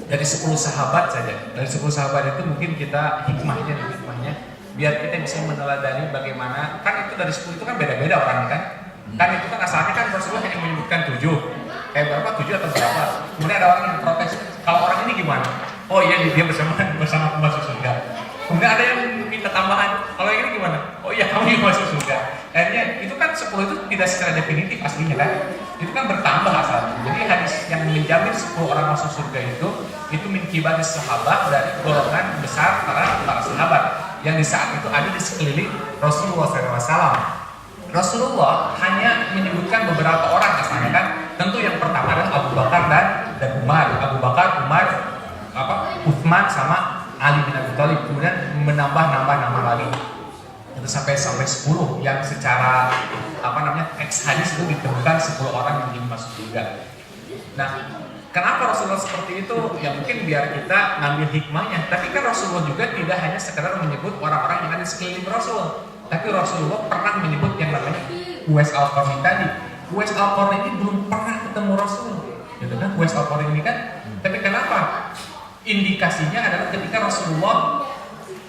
dari 10 sahabat saja, dari 10 sahabat itu mungkin kita hikmahnya biar kita bisa meneladani bagaimana, kan itu dari 10 itu kan beda-beda orangnya kan itu kan asalnya kan Rasulullah hanya menyebutkan 7, kayak berapa 7 atau berapa, kemudian ada orang yang protes, kalau orang ini gimana? Oh iya, dia bersama masuk surga. Kemudian ada yang minta tambahan, kalau yang ini gimana? Oh iya, kamu yang masuk surga. Akhirnya itu kan 10 itu tidak secara definitif aslinya kan, itu kan bertambah asalnya. Jadi hadis yang menjamin 10 orang masuk surga itu min kibari sahabat, dari golongan besar para sahabat yang di saat itu ada di sekeliling Rasulullah SAW. Rasulullah hanya menyebutkan beberapa orang asalnya kan. Tentu yang pertama adalah Abu Bakar dan Umar. Abu Bakar, Umar, Utsman sama Ali bin Abi Thalib. Kemudian menambah nama lagi. Itu sampai 10 yang secara teks hadis itu ditemukan 10 orang yang ingin masuk surga. Nah, Kenapa Rasulullah seperti itu? Ya mungkin biar kita ngambil hikmahnya. Tapi kan Rasulullah juga tidak hanya sekedar menyebut orang-orang yang ada di sekeliling Rasul, tapi Rasulullah pernah menyebut yang namanya Uwais Al-Qarni tadi. Uwais Al-Qarni ini belum pernah ketemu Rasul, gitu kan? Uwais Al-Qarni ini kan. Tapi kenapa? Indikasinya adalah ketika Rasulullah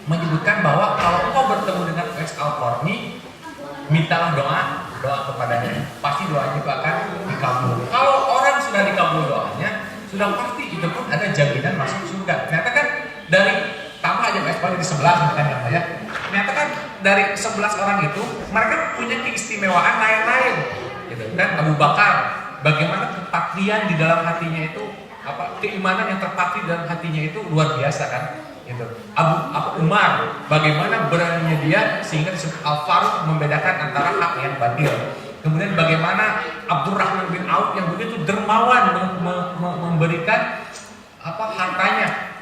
menyebutkan bahwa kalau engkau bertemu dengan Uwais Al-Qarni, mintalah doa kepadanya, pasti doanya itu akan dikabul. Kalau orang sudah dikabul doanya, sudah pasti itu pun ada jaminan masuk surga. Ternyata kan dari tambah aja Uwais di 11 kan ya. Ternyata kan dari 11 orang itu mereka punya keistimewaan lain-lain. Gitu kan. Abu Bakar, bagaimana kepatrian di dalam hatinya itu, keimanan yang terpatri dalam hatinya itu luar biasa kan. Gitu. Abu Umar, bagaimana beraninya dia sehingga disebut Al-Faruq, membedakan antara hak yang batil. Kemudian bagaimana Abdurrahman bin Auf yang begitu dermawan memberikan hartanya.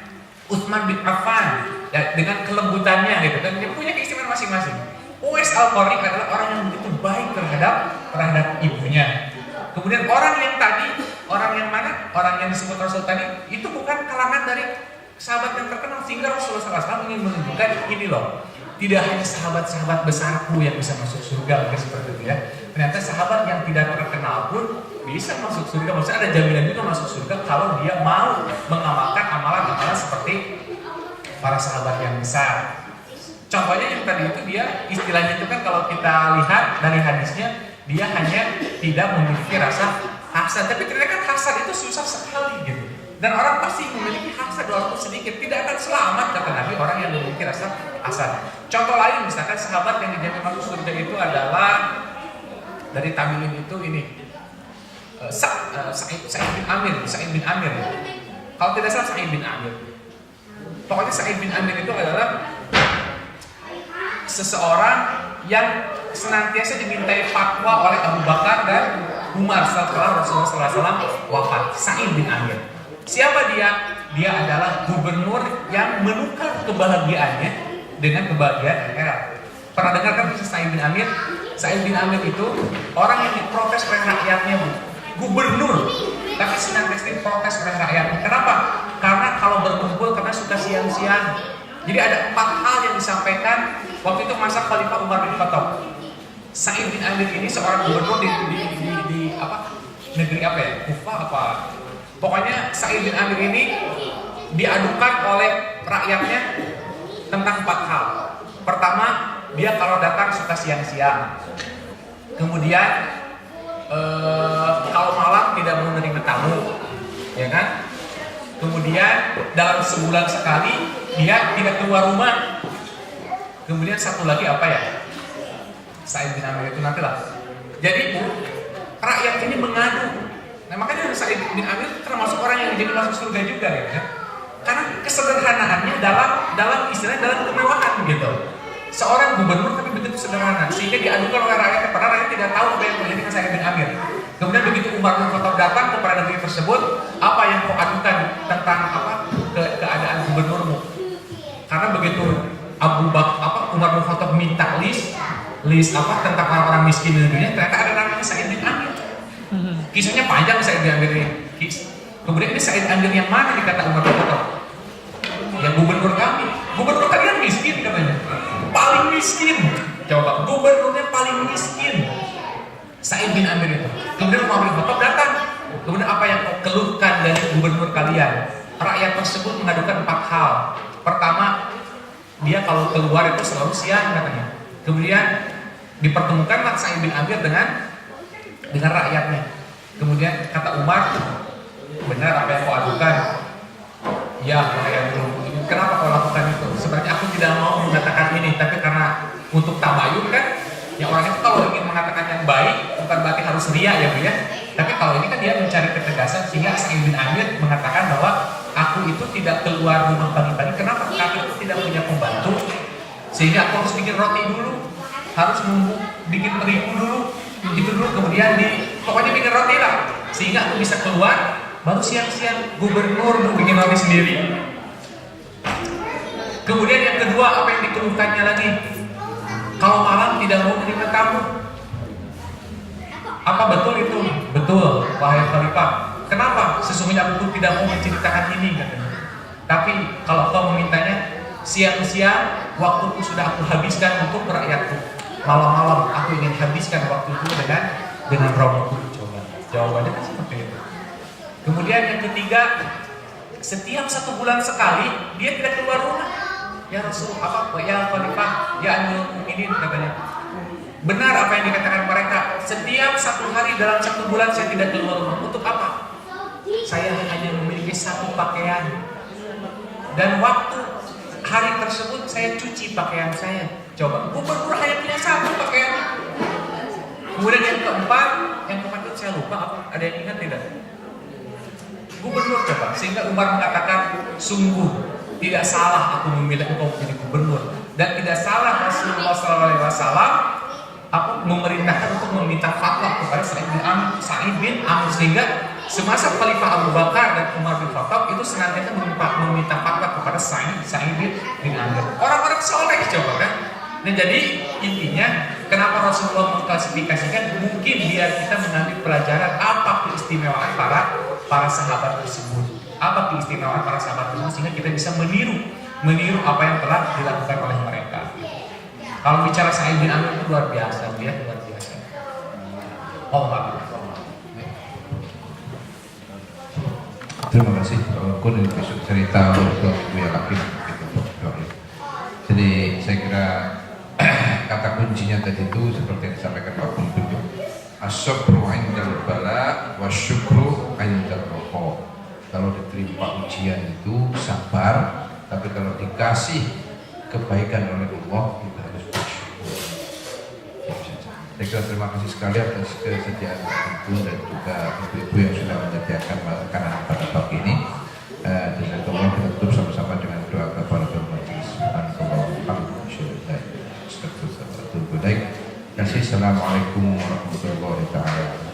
Utsman bin Affan ya, dengan kelembutannya gitu kan, dia punya keistimewaan masing-masing. Uwais Al-Qarni adalah orang yang begitu baik terhadap ibunya. Kemudian orang yang mana? Orang yang disebut Rasul tadi itu bukan kalangan dari sahabat yang terkenal, sehingga Rasulullah SAW ingin menunjukkan ini loh, tidak hanya sahabat-sahabat besarku yang bisa masuk surga, seperti itu ya. Ternyata sahabat yang tidak terkenal pun bisa masuk surga. Maksudnya ada jaminan juga masuk surga kalau dia mau mengamalkan amalan-amalan seperti para sahabat yang besar. Contohnya yang tadi itu dia istilahnya itu kan kalau kita lihat dari hadisnya, dia hanya tidak memiliki rasa hasad. Tapi ternyata kan hasad itu susah sekali gitu. Dan orang pasti memiliki hasad walaupun sedikit, tidak akan selamat kata Nabi orang yang memiliki rasa hasad. Contoh lain misalkan sahabat yang dijamin masuk surga itu adalah dari Tamim itu ini Sa'id bin Amir. Kalau tidak salah Sa'id bin Amir. Pokoknya Sa'id bin Amir itu adalah seseorang yang senantiasa dimintai fatwa oleh Abu Bakar dan Umar setelah Rasulullah SAW wafat. Sa'id bin Amir. Siapa dia? Dia adalah gubernur yang menukar kebahagiaannya dengan kebahagiaan akhirat. Pernah dengar kan kisah Sa'id bin Amir? Sa'id bin Amir itu orang yang diprotes oleh rakyatnya, Bu. Gubernur, tapi senantiasa diprotes oleh rakyatnya. Kenapa? Karena kalau berkumpul karena suka siang-siang. Jadi ada 4 hal yang disampaikan waktu itu masa Khalifah Umar bin Khattab. Sa'id bin Amir ini seorang gubernur di negeri apa ya? Kufah apa? Pokoknya Sa'id bin Amir ini diadukan oleh rakyatnya tentang 4 hal. Pertama, dia kalau datang suka siang-siang. Kemudian kalau malam tidak mau menerima tamu, ya kan? Kemudian dalam sebulan sekali dia tidak keluar rumah. Kemudian satu lagi apa ya? Sa'id bin Amir itu nantilah. Jadi Bu, rakyat ini mengadu. Nah makanya Sa'id bin Amir termasuk orang yang jadi masuk surga juga ya kan? Karena kesederhanaannya dalam istilahnya dalam kemewahan gitu. Seorang gubernur tapi begitu sederhana sehingga diadukan oleh rakyat karena rakyat tidak tahu apa yang terjadi dengan Sa'id bin Amir. Kemudian begitu Umar bin Khattab datang kepada negeri tersebut, apa yang kau adukan tentang keadaan gubernurmu? Karena begitu Umar bin Khattab minta list tentang orang-orang miskin di dunia, ternyata ada namanya Sa'id bin Amir. Kisahnya panjang Sa'id bin Amir ini. Kemudian ini Sa'id Amir yang mana dikata Umar bin Khattab? Yang gubernur kami. Gubernur kalian miskin katanya. Paling miskin. Coba gubernurnya paling miskin. Sa'id bin Amir itu. Kemudian Umar bin Khattab datang. Kemudian apa yang kau keluhkan dari gubernur kalian? Rakyat tersebut mengadukan 4 hal. Pertama, dia kalau keluar itu selalu siang katanya. Kemudian dipertemukanlah Sa'id bin Amir dengan rakyatnya. Kemudian kata Umar, benar apa yang kau adukan? Ya, kenapa kau lakukan itu? Sebenarnya aku tidak mau mengatakan ini, tapi karena untuk tabayun kan, yang orang itu kalau ingin mengatakan yang baik, bukan berarti harus ria ya Bu ya. Tapi kalau ini kan dia mencari ketegasan sehingga Sa'id bin Amir mengatakan bahwa aku itu tidak keluar rumah pagi-pagi. Kenapa? Karena aku tidak punya pembantu, sehingga aku harus bikin roti dulu, harus bikin terigu dulu, itu dulu, kemudian pokoknya bikin roti lah, sehingga aku bisa keluar. Baru siang-siang gubernur bikin roti sendiri. Kemudian yang kedua, apa yang dikeluhkannya lagi? Kalau malam tidak mau menerima tamu. Apa betul itu? Betul, wahai Khalifah. Kenapa? Sesungguhnya aku pun tidak mau menceritakan ini, katanya. Tapi kalau kau memintanya, siang-siang waktuku sudah aku habiskan untuk rakyatku. Malam-malam aku ingin habiskan waktuku dengan rohku. Coba jawabannya kan seperti itu. Kemudian yang ketiga, setiap 1 bulan sekali dia tidak keluar rumah. Ya Rasul, ya Khalifah, ya Amirul Mukminin, katanya. Benar apa yang dikatakan mereka. Setiap 1 hari dalam 1 bulan saya tidak keluar rumah. Untuk apa? Saya hanya memiliki 1 pakaian. Dan waktu hari tersebut saya cuci pakaian saya. Coba, gubernur hanya punya 1 pakaian. Kemudian yang keempat itu saya lupa, ada yang ingat tidak? Gubernur, coba. Sehingga Umar mengatakan, sungguh tidak salah aku memilih engkau menjadi gubernur, dan tidak salah Rasulullah SAW aku memerintahkan untuk meminta fatwa kepada Sa'id bin Amr, sehingga semasa Khalifah Abu Bakar dan Umar bin Khattab itu senantiasa meminta fatwa kepada Sa'id bin Amr. Orang-orang soleh, coba kan. Nah, jadi intinya kenapa Rasulullah mengklasifikasikan, mungkin biar kita mengambil pelajaran apa keistimewaan para sahabat tersebut. Apa keistimewaan para sahabat tersebut sehingga kita bisa meniru apa yang telah dilakukan oleh mereka. Kalau bicara Sa'id bin Amr itu luar biasa, dia luar biasa. Terima kasih. Aku besok cerita untuk Buya Lakin. Jadi saya kira kata kuncinya tadi itu seperti yang disampaikan Pak Gubernur. As-sabru 'indal bala wasyukru 'indal raha. Kalau diterima ujian itu sabar, tapi kalau dikasih kebaikan oleh Allah kita harus bersyukur. Saya kira terima kasih sekali atas kesediaan Ibu dan juga ibu-ibu yang sudah menyediakan makanan pada pagi ini. Dan semoga kita tutup sama-sama dengan doa kepada majelis. Assalamualaikum warahmatullahi wabarakatuh.